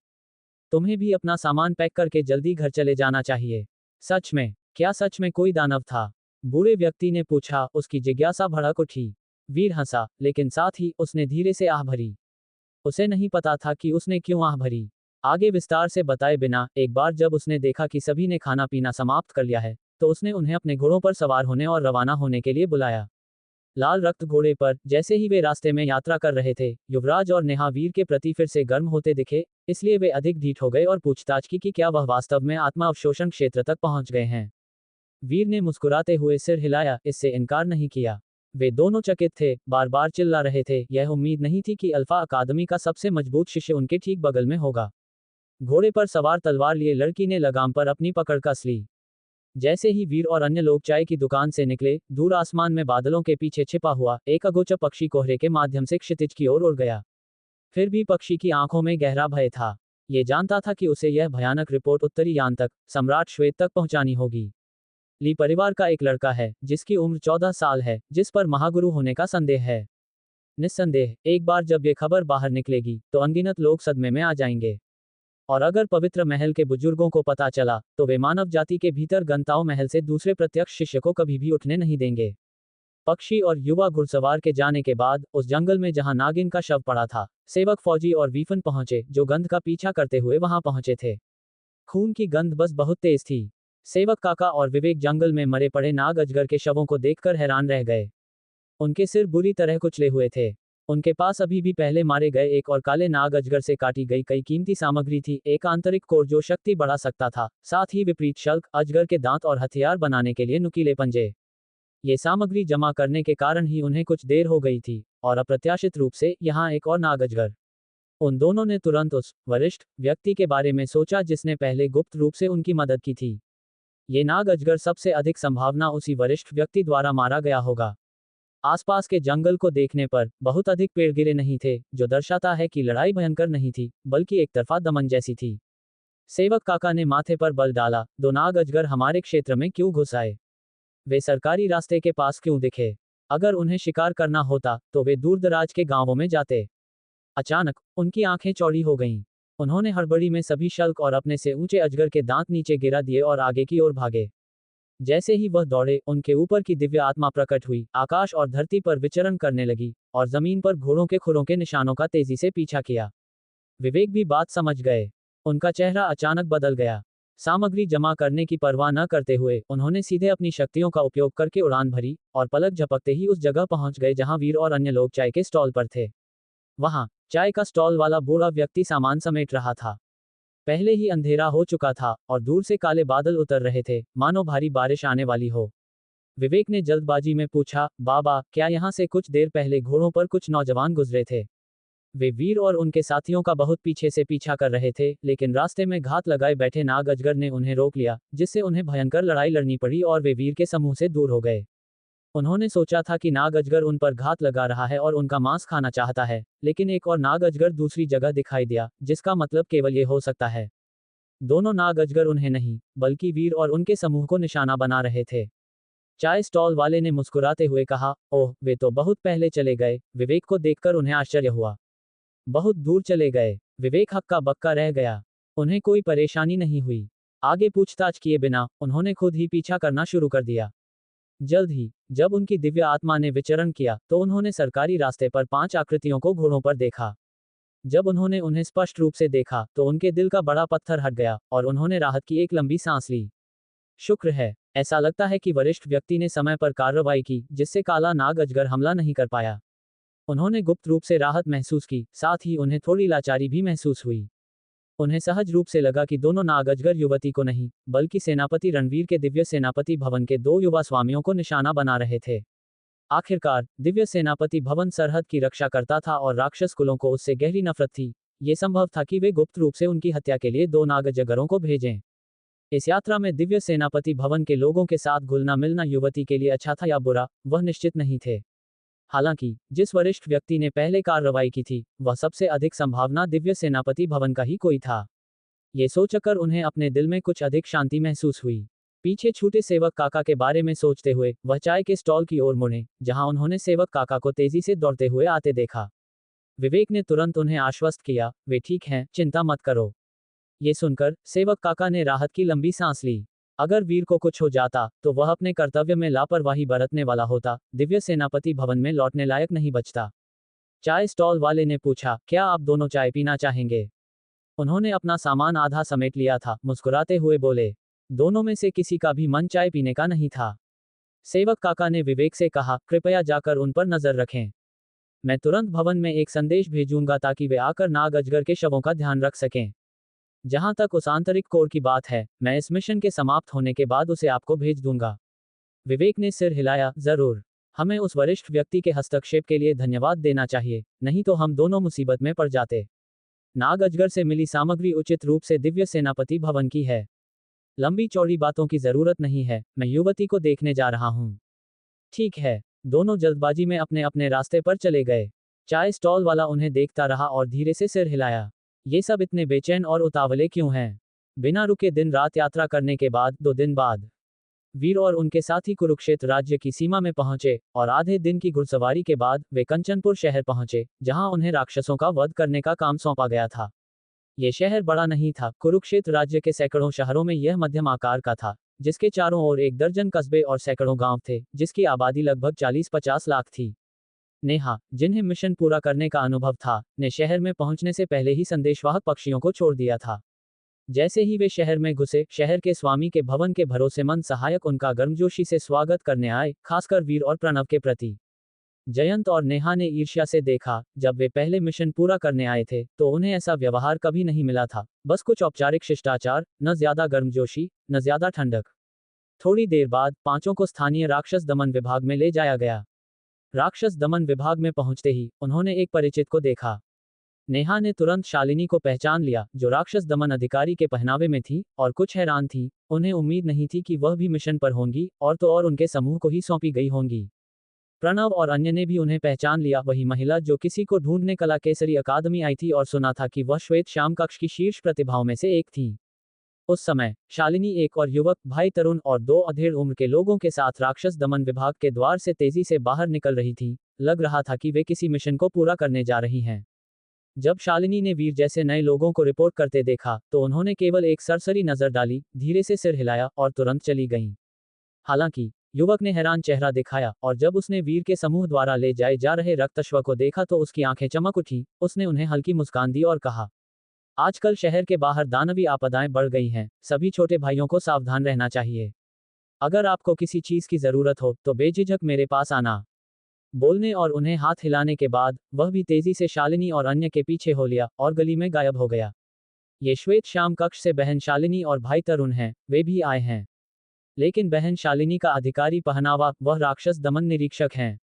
तुम्हें भी अपना सामान पैक करके जल्दी घर चले जाना चाहिए। सच में? क्या सच में कोई दानव था? बूढ़े व्यक्ति ने पूछा, उसकी जिज्ञासा भड़क उठी। वीर हंसा, लेकिन साथ ही उसने धीरे से आह भरी। उसे नहीं पता था कि उसने क्यों आह भरी। आगे विस्तार से बताए बिना, एक बार जब उसने देखा कि सभी ने खाना पीना समाप्त कर लिया है, तो उसने उन्हें अपने घोड़ों पर सवार होने और रवाना होने के लिए बुलाया। लाल रक्त घोड़े पर जैसे ही वे रास्ते में यात्रा कर रहे थे, युवराज और नेहा वीर के प्रति फिर से गर्म होते दिखे, इसलिए वे अधिक ढीठ हो गए और पूछताछ की कि क्या वह वास्तव में आत्मा अवशोषण क्षेत्र तक पहुंच गए हैं। वीर ने मुस्कुराते हुए सिर हिलाया, इससे इनकार नहीं किया। वे दोनों चकित थे, बार बार चिल्ला रहे थे, यह उम्मीद नहीं थी कि अल्फा अकादमी का सबसे मजबूत शिष्य उनके ठीक बगल में होगा। घोड़े पर सवार तलवार लिए लड़की ने लगाम पर अपनी पकड़ कस ली। जैसे ही वीर और अन्य लोग चाय की दुकान से निकले, दूर आसमान में बादलों के पीछे छिपा हुआ एक अगोचर पक्षी कोहरे के माध्यम से क्षितिज की ओर उड़ गया। फिर भी पक्षी की आंखों में गहरा भय था। ये जानता था कि उसे यह भयानक रिपोर्ट उत्तरी यान तक, सम्राट श्वेत तक पहुंचानी होगी। ली परिवार का एक लड़का है, जिसकी उम्र 14 साल है, जिस पर महागुरु होने का संदेह है। निस्संदेह, एक बार जब ये खबर बाहर निकलेगी, तो अनगिनत लोग सदमे में आ जाएंगे। और अगर पवित्र महल के बुजुर्गों को पता चला, तो वे मानव जाति के भीतर गंताओं महल से दूसरे प्रत्यक्ष शिष्य को कभी भी उठने नहीं देंगे। पक्षी और युवा घुड़सवार के जाने के बाद, उस जंगल में जहां नागिन का शव पड़ा था, सेवक फौजी और वीफन पहुंचे, जो गंध का पीछा करते हुए वहां पहुंचे थे। खून की गंध बस बहुत तेज थी। सेवक काका और विवेक जंगल में मरे पड़े नाग अजगर के शवों को देखकर हैरान रह गए। उनके सिर बुरी तरह कुचले हुए थे। उनके पास अभी भी पहले मारे गए एक और काले नाग अजगर से काटी गई कई कीमती सामग्री थी, एक आंतरिक कोर जो शक्ति बढ़ा सकता था, साथ ही विपरीत शल्क, अजगर के दांत और हथियार बनाने के लिए नुकीले पंजे। ये सामग्री जमा करने के कारण ही उन्हें कुछ देर हो गई थी, और अप्रत्याशित रूप से यहाँ एक और नाग अजगर। उन दोनों ने तुरंत उस वरिष्ठ व्यक्ति के बारे में सोचा जिसने पहले गुप्त रूप से उनकी मदद की थी। ये नाग अजगर सबसे अधिक संभावना उसी वरिष्ठ व्यक्ति द्वारा मारा गया होगा। आसपास के जंगल को देखने पर बहुत अधिक पेड़ गिरे नहीं थे, जो दर्शाता है कि लड़ाई भयंकर नहीं थी, बल्कि एक तरफा दमन जैसी थी। सेवक काका ने माथे पर बल डाला, दो नाग अजगर हमारे क्षेत्र में क्यों घुस आए? वे सरकारी रास्ते के पास क्यों दिखे? अगर उन्हें शिकार करना होता, तो वे दूर दराज के गांवों में जाते। अचानक उनकी आंखें चौड़ी हो गईं। उन्होंने हड़बड़ी में सभी शल्क और अपने से ऊंचे अजगर के दांत नीचे गिरा दिए और आगे की ओर भागे। जैसे ही वह दौड़े, उनके ऊपर की दिव्य आत्मा प्रकट हुई, आकाश और धरती पर विचरण करने लगी, और जमीन पर घोड़ों के खुरों के निशानों का तेजी से पीछा किया। विवेक भी बात समझ गए। उनका चेहरा अचानक बदल गया। सामग्री जमा करने की परवाह न करते हुए, उन्होंने सीधे अपनी शक्तियों का उपयोग करके उड़ान भरी, और पलक झपकते ही उस जगह पहुंच गए जहां वीर और अन्य लोग चाय के स्टॉल पर थे। वहां चाय का स्टॉल वाला बूढ़ा व्यक्ति सामान समेट रहा था। पहले ही अंधेरा हो चुका था, और दूर से काले बादल उतर रहे थे, मानो भारी बारिश आने वाली हो। विवेक ने जल्दबाजी में पूछा, बाबा, क्या यहाँ से कुछ देर पहले घोड़ों पर कुछ नौजवान गुजरे थे? वे वीर और उनके साथियों का बहुत पीछे से पीछा कर रहे थे, लेकिन रास्ते में घात लगाए बैठे नाग अजगर ने उन्हें रोक लिया, जिससे उन्हें भयंकर लड़ाई लड़नी पड़ी और वे वीर के समूह से दूर हो गए। उन्होंने सोचा था कि नाग अजगर उन पर घात लगा रहा है और उनका मांस खाना चाहता है, लेकिन एक और नाग अजगर दूसरी जगह दिखाई दिया, जिसका मतलब केवल ये हो सकता है। दोनों नाग अजगर उन्हें नहीं, बल्कि वीर और उनके समूह को निशाना बना रहे थे। चाय स्टॉल वाले ने मुस्कुराते हुए कहा, ओह, वे तो बहुत पहले चले गए। विवेक को देखकर उन्हें आश्चर्य हुआ। बहुत दूर चले गए? विवेक हक्का बक्का रह गया। उन्हें कोई परेशानी नहीं हुई। आगे पूछताछ किए बिना उन्होंने खुद ही पीछा करना शुरू कर दिया। जल्द ही जब उनकी दिव्य आत्मा ने विचरण किया, तो उन्होंने सरकारी रास्ते पर 5 आकृतियों को घोड़ों पर देखा। जब उन्होंने उन्हें स्पष्ट रूप से देखा, तो उनके दिल का बड़ा पत्थर हट गया, और उन्होंने राहत की एक लंबी सांस ली। शुक्र है, ऐसा लगता है कि वरिष्ठ व्यक्ति ने समय पर कार्रवाई की, जिससे काला नाग अजगर हमला नहीं कर पाया। उन्होंने गुप्त रूप से राहत महसूस की, साथ ही उन्हें थोड़ी लाचारी भी महसूस हुई। उन्हें सहज रूप से लगा कि दोनों नाग अजगर युवती को नहीं, बल्कि सेनापति रणवीर के दिव्य सेनापति भवन के 2 युवा स्वामियों को निशाना बना रहे थे। आखिरकार दिव्य सेनापति भवन सरहद की रक्षा करता था और राक्षस कुलों को उससे गहरी नफरत थी, ये संभव था कि वे गुप्त रूप से उनकी हत्या के लिए 2 नागजगरों को भेजें। इस यात्रा में दिव्य सेनापति भवन के लोगों के साथ घुलना मिलना युवती के लिए अच्छा था या बुरा, वह निश्चित नहीं थे। हालांकि जिस वरिष्ठ व्यक्ति ने पहले कार्रवाई की थी, वह सबसे अधिक संभावना दिव्य सेनापति भवन का ही कोई था। ये सोचकर उन्हें अपने दिल में कुछ अधिक शांति महसूस हुई। पीछे छूटे सेवक काका के बारे में सोचते हुए वह चाय के स्टॉल की ओर मुड़े, जहां उन्होंने सेवक काका को तेजी से दौड़ते हुए आते देखा। विवेक ने तुरंत उन्हें आश्वस्त किया, वे ठीक हैं, चिंता मत करो। ये सुनकर सेवक काका ने राहत की लंबी सांस ली। अगर वीर को कुछ हो जाता तो वह अपने कर्तव्य में लापरवाही बरतने वाला होता, दिव्य सेनापति भवन में लौटने लायक नहीं बचता। चाय स्टॉल वाले ने पूछा, क्या आप दोनों चाय पीना चाहेंगे? उन्होंने अपना सामान आधा समेट लिया था, मुस्कुराते हुए बोले। दोनों में से किसी का भी मन चाय पीने का नहीं था। सेवक काका ने विवेक से कहा, कृपया जाकर उन पर नजर रखें। मैं तुरंत भवन में एक संदेश भेजूंगा ताकि वे आकर नाग अजगर के शवों का ध्यान रख सकें। जहां तक उस आंतरिक कोर की बात है, मैं इस मिशन के समाप्त होने के बाद उसे आपको भेज दूंगा। विवेक ने सिर हिलाया, जरूर। हमें उस वरिष्ठ व्यक्ति के हस्तक्षेप के लिए धन्यवाद देना चाहिए, नहीं तो हम दोनों मुसीबत में पड़ जाते। नाग अजगर से मिली सामग्री उचित रूप से दिव्य सेनापति भवन की है। लंबी चौड़ी बातों की जरूरत नहीं है, मैं युवती को देखने जा रहा हूं। ठीक है। दोनों जल्दबाजी में अपने अपने रास्ते पर चले गए। चाय स्टॉल वाला उन्हें देखता रहा और धीरे से सिर हिलाया। ये सब इतने बेचैन और उतावले क्यों हैं? बिना रुके दिन रात यात्रा करने के बाद 2 दिन बाद वीर और उनके साथी कुरुक्षेत्र राज्य की सीमा में पहुंचे, और आधे दिन की घुड़सवारी के बाद वे कंचनपुर शहर पहुंचे, जहां उन्हें राक्षसों का वध करने का काम सौंपा गया था। ये शहर बड़ा नहीं था, कुरुक्षेत्र राज्य के सैकड़ों शहरों में यह मध्यम आकार का था, जिसके चारों ओर 1 दर्जन कस्बे और सैकड़ों गांव थे, जिसकी आबादी लगभग 40-50 लाख थी। नेहा, जिन्हें मिशन पूरा करने का अनुभव था, ने शहर में पहुंचने से पहले ही संदेशवाहक पक्षियों को छोड़ दिया था। जैसे ही वे शहर में घुसे, शहर के स्वामी के भवन के भरोसेमंद सहायक उनका गर्मजोशी से स्वागत करने आए, खासकर वीर और प्रणव के प्रति। जयंत और नेहा ने ईर्ष्या से देखा, जब वे पहले मिशन पूरा करने आए थे तो उन्हें ऐसा व्यवहार कभी नहीं मिला था, बस कुछ औपचारिक शिष्टाचार, न ज्यादा गर्मजोशी, न ज्यादा ठंडक। थोड़ी देर बाद पांचों को स्थानीय राक्षस दमन विभाग में ले जाया गया। राक्षस दमन विभाग में पहुंचते ही उन्होंने एक परिचित को देखा। नेहा ने तुरंत शालिनी को पहचान लिया, जो राक्षस दमन अधिकारी के पहनावे में थी, और कुछ हैरान थी। उन्हें उम्मीद नहीं थी कि वह भी मिशन पर होंगी, और तो और उनके समूह को ही सौंपी गई होंगी। प्रणव और अन्य ने भी उन्हें पहचान लिया, वही महिला जो किसी को ढूंढने कला केसरी अकादमी आई थी और सुना था कि वह श्वेत श्याम कक्ष की शीर्ष प्रतिभाओं में से एक थी। उस समय शालिनी एक और युवक, भाई तरुण और 2 अधेड़ उम्र के लोगों के साथ राक्षस दमन विभाग के द्वार से तेजी से बाहर निकल रही थी। लग रहा था कि वे किसी मिशन को पूरा करने जा रही हैं। जब शालिनी ने वीर जैसे नए लोगों को रिपोर्ट करते देखा तो उन्होंने केवल एक सरसरी नजर डाली, धीरे से सिर हिलाया और तुरंत चली गईं। हालांकि युवक ने हैरान चेहरा दिखाया, और जब उसने वीर के समूह द्वारा ले जाए जा रहे रक्तश्व को देखा तो उसकी आंखें चमक उठी। उसने उन्हें हल्की मुस्कान दी और कहा, आजकल शहर के बाहर दानवी आपदाएं बढ़ गई हैं, सभी छोटे भाइयों को सावधान रहना चाहिए। अगर आपको किसी चीज की जरूरत हो तो बेझिझक मेरे पास आना। बोलने और उन्हें हाथ हिलाने के बाद वह भी तेजी से शालिनी और अन्य के पीछे हो लिया और गली में गायब हो गया। ये श्वेत श्याम कक्ष से बहन शालिनी और भाई तरुण हैं, वे भी आए हैं। लेकिन बहन शालिनी का अधिकारी पहनावा, वह राक्षस दमन निरीक्षक हैं।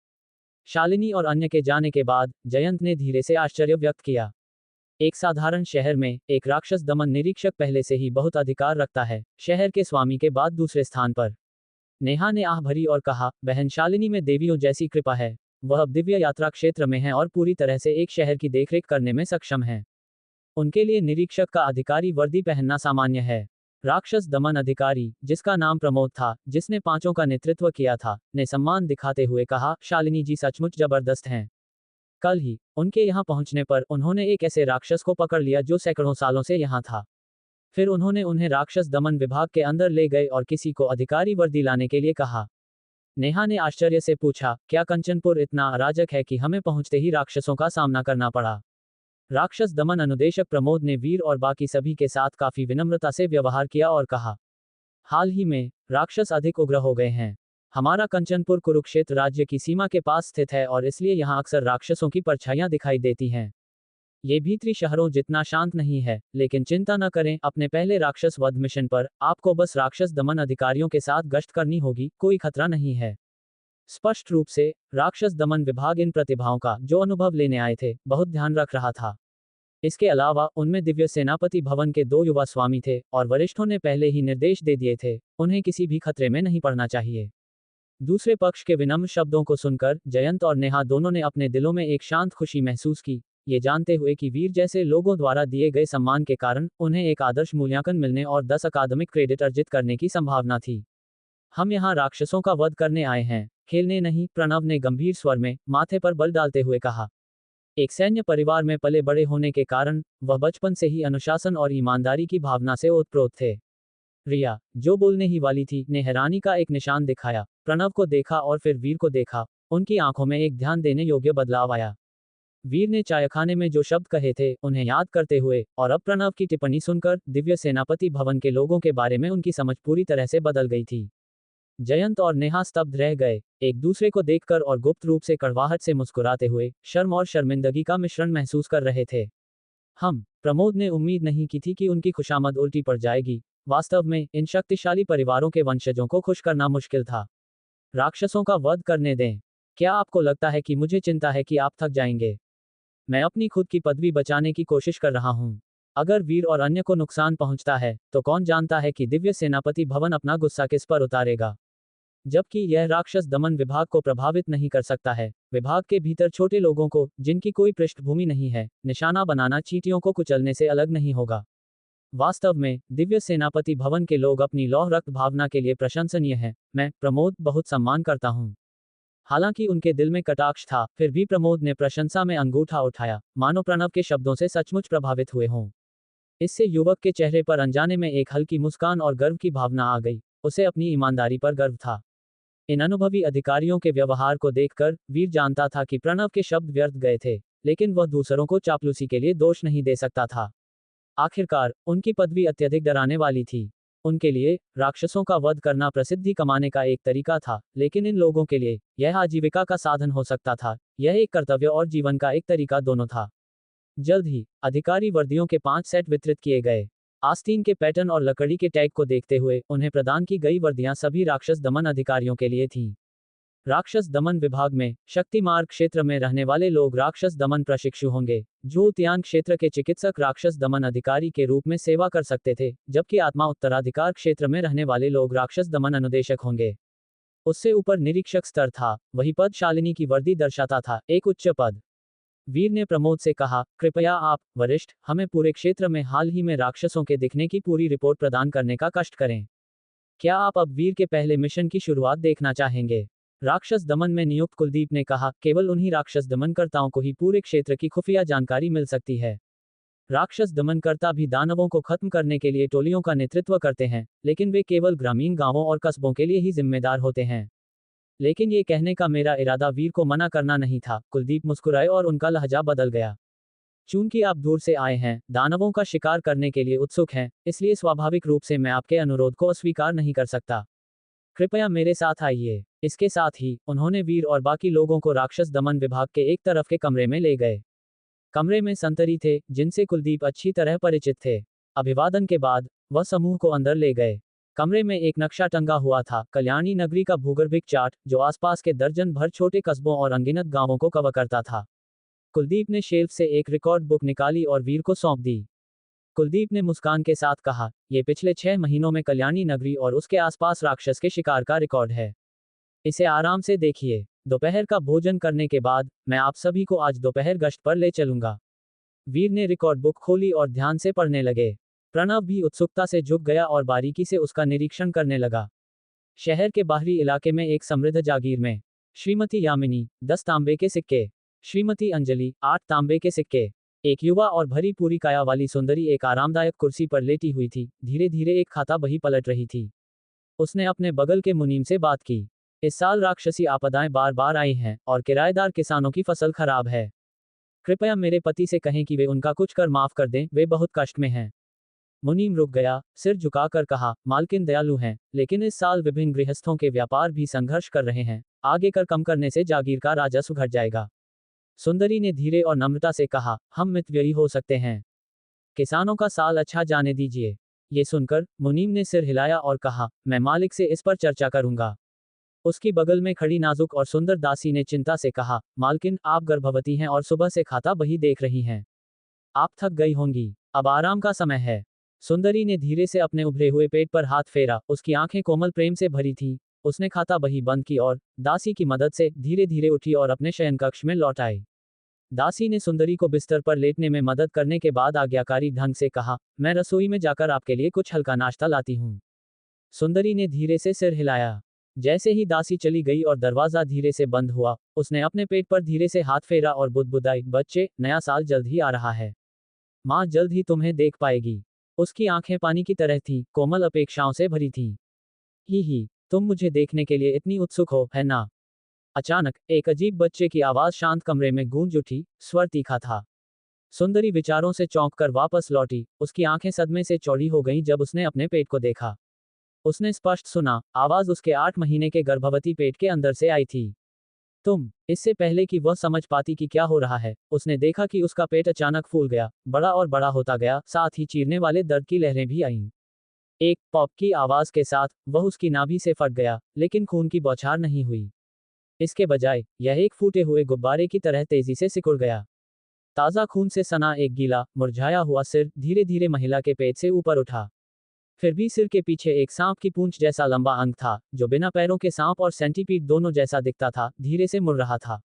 शालिनी और अन्य के जाने के बाद जयंत ने धीरे से आश्चर्य व्यक्त किया। एक साधारण शहर में एक राक्षस दमन निरीक्षक पहले से ही बहुत अधिकार रखता है, शहर के स्वामी के बाद दूसरे स्थान पर। नेहा ने आह भरी और कहा, बहन शालिनी में देवियों जैसी कृपा है। वह अब दिव्य यात्रा क्षेत्र में है और पूरी तरह से एक शहर की देखरेख करने में सक्षम है। उनके लिए निरीक्षक का अधिकारी वर्दी पहनना सामान्य है। राक्षस दमन अधिकारी, जिसका नाम प्रमोद था, जिसने 5 का नेतृत्व किया था, ने सम्मान दिखाते हुए कहा, शालिनी जी सचमुच जबरदस्त हैं। कल ही उनके यहाँ पहुंचने पर उन्होंने एक ऐसे राक्षस को पकड़ लिया जो सैकड़ों सालों से यहाँ था। फिर उन्होंने उन्हें राक्षस दमन विभाग के अंदर ले गए और किसी को अधिकारी वर्दी लाने के लिए कहा। नेहा ने आश्चर्य से पूछा, क्या कंचनपुर इतना अराजक है कि हमें पहुंचते ही राक्षसों का सामना करना पड़ा? राक्षस दमन अनुदेशक प्रमोद ने वीर और बाकी सभी के साथ काफी विनम्रता से व्यवहार किया और कहा, हाल ही में राक्षस अधिक उग्र हो गए हैं। हमारा कंचनपुर कुरुक्षेत्र राज्य की सीमा के पास स्थित है और इसलिए यहाँ अक्सर राक्षसों की परछाइयां दिखाई देती हैं। ये भीतरी शहरों जितना शांत नहीं है, लेकिन चिंता न करें, अपने पहले राक्षस वध मिशन पर आपको बस राक्षस दमन अधिकारियों के साथ गश्त करनी होगी, कोई खतरा नहीं है। स्पष्ट रूप से राक्षस दमन विभाग इन प्रतिभाओं का, जो अनुभव लेने आए थे, बहुत ध्यान रख रहा था। इसके अलावा उनमें दिव्य सेनापति भवन के 2 युवा स्वामी थे और वरिष्ठों ने पहले ही निर्देश दे दिए थे, उन्हें किसी भी खतरे में नहीं पड़ना चाहिए। दूसरे पक्ष के विनम्र शब्दों को सुनकर जयंत और नेहा दोनों ने अपने दिलों में एक शांत खुशी महसूस की, ये जानते हुए कि वीर जैसे लोगों द्वारा दिए गए सम्मान के कारण उन्हें एक आदर्श मूल्यांकन मिलने और 10 अकादमिक क्रेडिट अर्जित करने की संभावना थी। हम यहाँ राक्षसों का वध करने आए हैं, खेलने नहीं, प्रणव ने गंभीर स्वर में माथे पर बल डालते हुए कहा। एक सैन्य परिवार में पले बड़े होने के कारण वह बचपन से ही अनुशासन और ईमानदारी की भावना से ओतप्रोत थे। रिया, जो बोलने ही वाली थी, ने हैरानी का एक निशान दिखाया। प्रणव को देखा और फिर वीर को देखा, उनकी आंखों में एक ध्यान देने योग्य बदलाव आया। वीर ने चायखाने में जो शब्द कहे थे उन्हें याद करते हुए और अब प्रणव की टिप्पणी सुनकर दिव्य सेनापति भवन के लोगों के बारे में उनकी समझ पूरी तरह से बदल गई थी। जयंत और नेहा स्तब्ध रह गए, एक दूसरे को देखकर और गुप्त रूप से कड़वाहट से मुस्कुराते हुए शर्म और शर्मिंदगी का मिश्रण महसूस कर रहे थे। प्रमोद ने उम्मीद नहीं की थी कि उनकी खुशामद उल्टी पड़ जाएगी। वास्तव में इन शक्तिशाली परिवारों के वंशजों को खुश करना मुश्किल था। राक्षसों का वध करने दें। क्या आपको लगता है कि मुझे चिंता है कि आप थक जाएंगे? मैं अपनी खुद की पदवी बचाने की कोशिश कर रहा हूं। अगर वीर और अन्य को नुकसान पहुंचता है तो कौन जानता है कि दिव्य सेनापति भवन अपना गुस्सा किस पर उतारेगा। जबकि यह राक्षस दमन विभाग को प्रभावित नहीं कर सकता है। विभाग के भीतर छोटे लोगों को, जिनकी कोई पृष्ठभूमि नहीं है, निशाना बनाना चींटियों को कुचलने से अलग नहीं होगा। वास्तव में दिव्य सेनापति भवन के लोग अपनी लौह रक्त भावना के लिए प्रशंसनीय हैं। मैं, प्रमोद, बहुत सम्मान करता हूं। हालांकि उनके दिल में कटाक्ष था, फिर भी प्रमोद ने प्रशंसा में अंगूठा उठाया, मानो प्रणव के शब्दों से सचमुच प्रभावित हुए हों। इससे युवक के चेहरे पर अनजाने में एक हल्की मुस्कान और गर्व की भावना आ गई। उसे अपनी ईमानदारी पर गर्व था। इन अनुभवी अधिकारियों के व्यवहार को देखकर वीर जानता था कि प्रणव के शब्द व्यर्थ गए थे, लेकिन वह दूसरों को चापलूसी के लिए दोष नहीं दे सकता था। आखिरकार उनकी पदवी अत्यधिक डराने वाली थी। उनके लिए राक्षसों का वध करना प्रसिद्धि कमाने का एक तरीका था, लेकिन इन लोगों के लिए यह आजीविका का साधन हो सकता था। यह एक कर्तव्य और जीवन का एक तरीका दोनों था। जल्द ही अधिकारी वर्दियों के 5 सेट वितरित किए गए। आस्तीन के पैटर्न और लकड़ी के टैग को देखते हुए उन्हें प्रदान की गई वर्दियां सभी राक्षस दमन अधिकारियों के लिए थीं। राक्षस दमन विभाग में शक्ति मार्ग क्षेत्र में रहने वाले लोग राक्षस दमन प्रशिक्षु होंगे, जो उद्यान क्षेत्र के चिकित्सक राक्षस दमन अधिकारी के रूप में सेवा कर सकते थे, जबकि आत्मा उत्तराधिकार क्षेत्र में रहने वाले लोग राक्षस दमन अनुदेशक होंगे। उससे ऊपर निरीक्षक स्तर था, वही पद शालिनी की वर्दी दर्शाता था, एक उच्च पद। वीर ने प्रमोद से कहा, कृपया आप, वरिष्ठ, हमें पूरे क्षेत्र में हाल ही में राक्षसों के दिखने की पूरी रिपोर्ट प्रदान करने का कष्ट करें। क्या आप अब वीर के पहले मिशन की शुरुआत देखना चाहेंगे? राक्षस दमन में नियुक्त कुलदीप ने कहा, केवल उन्हीं राक्षस दमनकर्ताओं को ही पूरे क्षेत्र की खुफिया जानकारी मिल सकती है। राक्षस दमनकर्ता भी दानवों को खत्म करने के लिए टोलियों का नेतृत्व करते हैं, लेकिन वे केवल ग्रामीण गांवों और कस्बों के लिए ही जिम्मेदार होते हैं। लेकिन ये कहने का मेरा इरादा वीर को मना करना नहीं था। कुलदीप मुस्कुराए और उनका लहजा बदल गया। चूंकि आप दूर से आए हैं, दानवों का शिकार करने के लिए उत्सुक हैं, इसलिए स्वाभाविक रूप से मैं आपके अनुरोध को अस्वीकार नहीं कर सकता। कृपया मेरे साथ आइए। इसके साथ ही उन्होंने वीर और बाकी लोगों को राक्षस दमन विभाग के एक तरफ के कमरे में ले गए। कमरे में संतरी थे, जिनसे कुलदीप अच्छी तरह परिचित थे। अभिवादन के बाद वह समूह को अंदर ले गए। कमरे में एक नक्शा टंगा हुआ था, कल्याणी नगरी का भूगर्भिक चार्ट, जो आसपास के दर्जन भर छोटे कस्बों और अनगिनत गांवों को कवर करता था। कुलदीप ने शेल्फ से एक रिकॉर्ड बुक निकाली और वीर को सौंप दी। कुलदीप ने मुस्कान के साथ कहा, ये पिछले 6 महीनों में कल्याणी नगरी और उसके आसपास राक्षस के शिकार का रिकॉर्ड है। इसे आराम से देखिए। दोपहर का भोजन करने के बाद मैं आप सभी को आज दोपहर गश्त पर ले चलूंगा। वीर ने रिकॉर्ड बुक खोली और ध्यान से पढ़ने लगे। प्रणव भी उत्सुकता से झुक गया और बारीकी से उसका निरीक्षण करने लगा। शहर के बाहरी इलाके में एक समृद्ध जागीर में श्रीमती यामिनी 10 तांबे के सिक्के, श्रीमती अंजलि 8 तांबे के सिक्के। एक युवा और भरी पूरी काया वाली सुंदरी एक आरामदायक कुर्सी पर लेटी हुई थी, धीरे धीरे एक खाता बही पलट रही थी। उसने अपने बगल के मुनीम से बात की। इस साल राक्षसी आपदाएं बार बार आई हैं और किराएदार किसानों की फसल खराब है। कृपया मेरे पति से कहें कि वे उनका कुछ कर माफ कर दें, वे बहुत कष्ट में हैं। मुनीम रुक गया, सिर झुकाकर कहा, मालकिन दयालु हैं, लेकिन इस साल विभिन्न गृहस्थों के व्यापार भी संघर्ष कर रहे हैं। आगे कर कम करने से जागीर का राजस्व घट जाएगा। सुंदरी ने धीरे और नम्रता से कहा, हम मितव्ययी हो सकते हैं। किसानों का साल अच्छा जाने दीजिए। ये सुनकर मुनीम ने सिर हिलाया और कहा, मैं मालिक से इस पर चर्चा करूंगा। उसकी बगल में खड़ी नाजुक और सुंदर दासी ने चिंता से कहा, मालकिन, आप गर्भवती हैं और सुबह से खाता बही देख रही हैं। आप थक गई होंगी, अब आराम का समय है। सुंदरी ने धीरे से अपने उभरे हुए पेट पर हाथ फेरा, उसकी आंखें कोमल प्रेम से भरी थीं। उसने खाता बही बंद की और दासी की मदद से धीरे धीरे उठी और अपने शयन कक्ष में लौट आई। दासी ने सुंदरी को बिस्तर पर लेटने में मदद करने के बाद आज्ञाकारी ढंग से कहा, मैं रसोई में जाकर आपके लिए कुछ हल्का नाश्ता लाती हूँ। सुंदरी ने धीरे से सिर हिलाया। जैसे ही दासी चली गई और दरवाजा धीरे से बंद हुआ, उसने अपने पेट पर धीरे से हाथ फेरा और बुदबुदाई, बच्चे, नया साल जल्द ही आ रहा है। माँ जल्द ही तुम्हें देख पाएगी। उसकी आंखें पानी की तरह थीं, कोमल अपेक्षाओं से भरी थीं। ही, तुम मुझे देखने के लिए इतनी उत्सुक हो, है ना? अचानक एक अजीब बच्चे की आवाज शांत कमरे में गूंज उठी, स्वर तीखा था। सुंदरी विचारों से चौंक कर वापस लौटी, उसकी आंखें सदमे से चौड़ी हो गईं जब उसने अपने पेट को देखा। उसने स्पष्ट सुना, आवाज उसके 8 महीने के गर्भवती पेट के अंदर से आई थी। तुम, इससे पहले कि वह समझ पाती कि क्या हो रहा है, उसने देखा कि उसका पेट अचानक फूल गया, बड़ा और बड़ा होता गया, साथ ही चीरने वाले दर्द की लहरें भी आईं। एक पॉप की आवाज के साथ वह उसकी नाभि से फट गया, लेकिन खून की बौछार नहीं हुई। इसके बजाय यह एक फूटे हुए गुब्बारे की तरह तेजी से सिकुड़ गया। ताजा खून से सना एक गीला, मुरझाया हुआ सिर धीरे धीरे महिला के पेट से ऊपर उठा। फिर भी सिर के पीछे एक सांप की पूंछ जैसा लंबा अंग था, जो बिना पैरों के सांप और सेंटीपीड दोनों जैसा दिखता था, धीरे से मुड़ रहा था।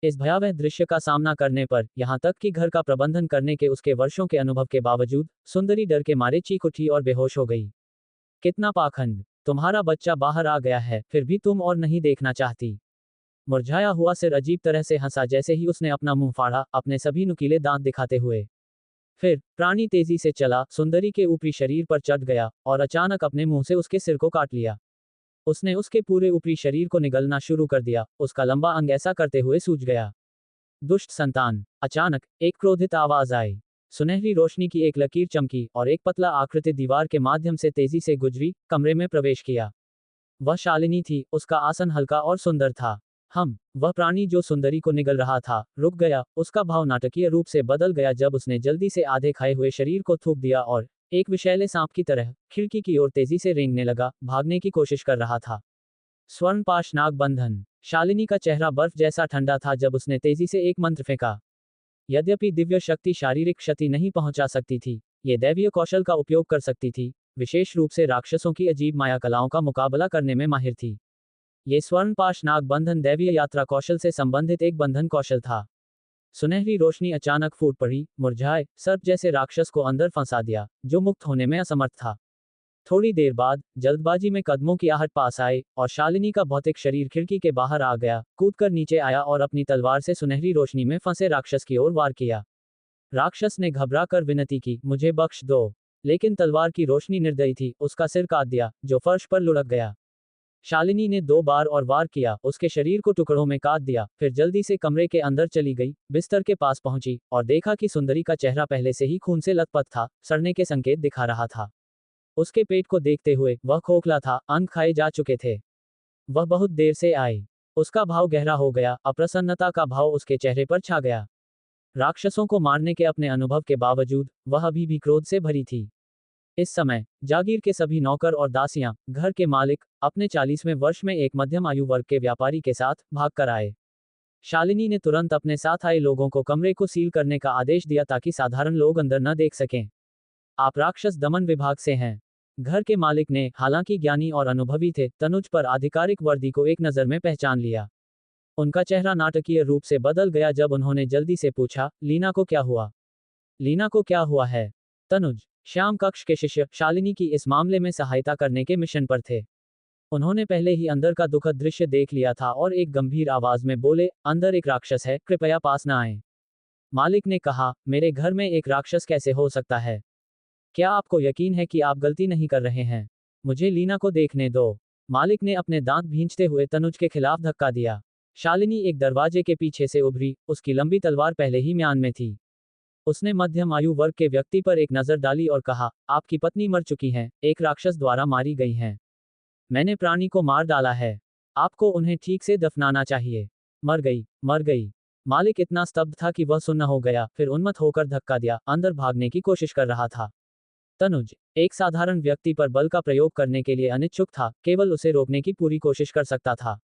इस भयावह दृश्य का सामना करने पर, यहाँ तक कि घर का प्रबंधन करने के उसके वर्षों के अनुभव के बावजूद, सुंदरी डर के मारे चीख उठी और बेहोश हो गई। कितना पाखंड! तुम्हारा बच्चा बाहर आ गया है, फिर भी तुम और नहीं देखना चाहती। मुरझाया हुआ सिर अजीब तरह से हंसा जैसे ही उसने अपना मुंह फाड़ा, अपने सभी नुकीले दांत दिखाते हुए। फिर प्राणी तेजी से चला, सुंदरी के ऊपरी शरीर पर चढ़ गया और अचानक अपने मुंह से उसके सिर को काट लिया। उसने उसके पूरे ऊपरी शरीर को निगलना शुरू कर दिया, उसका लंबा अंग ऐसा करते हुए सूज गया। दुष्ट संतान! अचानक एक क्रोधित आवाज आई। सुनहरी रोशनी की एक लकीर चमकी और एक पतला आकृति दीवार के माध्यम से तेजी से गुजरी, कमरे में प्रवेश किया। वह शालिनी थी, उसका आसन हल्का और सुंदर था। वह प्राणी जो सुंदरी को निगल रहा था, रुक गया, उसका भाव नाटकीय रूप से बदल गया जब उसने जल्दी से आधे खाए हुए शरीर को थूक दिया और एक विषैले सांप की तरह खिड़की की ओर तेजी से रेंगने लगा, भागने की कोशिश कर रहा था। स्वर्णपाश नाग बंधन। शालिनी का चेहरा बर्फ जैसा ठंडा था जब उसने तेजी से एक मंत्र फेंका। यद्यपि दिव्य शक्ति शारीरिक क्षति नहीं पहुंचा सकती थी, ये दैवीय कौशल का उपयोग कर सकती थी, विशेष रूप से राक्षसों की अजीब माया कलाओं का मुकाबला करने में माहिर थी। ये स्वर्णपाश नाग बंधन दैवीय यात्रा कौशल से संबंधित एक बंधन कौशल था। सुनहरी रोशनी अचानक फूट पड़ी, मुरझाए सर्प जैसे राक्षस को अंदर फंसा दिया, जो मुक्त होने में असमर्थ था। थोड़ी देर बाद जल्दबाजी में कदमों की आहट पास आए और शालिनी का भौतिक शरीर खिड़की के बाहर आ गया, कूदकर नीचे आया और अपनी तलवार से सुनहरी रोशनी में फंसे राक्षस की ओर वार किया। राक्षस ने घबराकर विनती की, मुझे बख्श दो, लेकिन तलवार की रोशनी निर्दयी थी, उसका सिर काट दिया, जो फर्श पर लुढ़क गया। शालिनी ने 2 बार और वार किया, उसके शरीर को टुकड़ों में काट दिया, फिर जल्दी से कमरे के अंदर चली गई, बिस्तर के पास पहुंची और देखा कि सुंदरी का चेहरा पहले से ही खून से लथपथ था, सड़ने के संकेत दिखा रहा था। उसके पेट को देखते हुए वह खोखला था, अंग खाए जा चुके थे। वह बहुत देर से आई। उसका भाव गहरा हो गया, अप्रसन्नता का भाव उसके चेहरे पर छा गया। राक्षसों को मारने के अपने अनुभव के बावजूद वह अभी भी क्रोध से भरी थी। इस समय जागीर के सभी नौकर और दासियां, घर के मालिक, अपने 40वें वर्ष में एक मध्यम आयु वर्ग के व्यापारी के साथ भाग कर आए। शालिनी ने तुरंत अपने साथ आए लोगों को कमरे को सील करने का आदेश दिया ताकि साधारण लोग अंदर न देख सकें। आप राक्षस दमन विभाग से हैं? घर के मालिक ने, हालांकि ज्ञानी और अनुभवी थे, तनुज पर आधिकारिक वर्दी को एक नजर में पहचान लिया। उनका चेहरा नाटकीय रूप से बदल गया जब उन्होंने जल्दी से पूछा, लीना को क्या हुआ? लीना को क्या हुआ है? तनुज, श्याम कक्ष के शिष्य, शालिनी की इस मामले में सहायता करने के मिशन पर थे। उन्होंने पहले ही अंदर का दुखद दृश्य देख लिया था और एक गंभीर आवाज में बोले, अंदर एक राक्षस है, कृपया पास न आए। मालिक ने कहा, मेरे घर में एक राक्षस कैसे हो सकता है? क्या आपको यकीन है कि आप गलती नहीं कर रहे हैं? मुझे लीना को देखने दो। मालिक ने अपने दांत भींचते हुए तनुज के खिलाफ धक्का दिया। शालिनी एक दरवाजे के पीछे से उभरी, उसकी लंबी तलवार पहले ही म्यान में थी। उसने मध्यम आयु वर्ग के व्यक्ति पर एक नजर डाली और कहा, आपकी पत्नी मर चुकी हैं, एक राक्षस द्वारा मारी गई हैं। मैंने प्राणी को मार डाला है। आपको उन्हें ठीक से दफनाना चाहिए। मर गई, मर गई। मालिक इतना स्तब्ध था कि वह सुन्न हो गया, फिर उन्मत्त होकर धक्का दिया, अंदर भागने की कोशिश कर रहा था। तनुज, एक साधारण व्यक्ति पर बल का प्रयोग करने के लिए अनिच्छुक था, केवल उसे रोकने की पूरी कोशिश कर सकता था।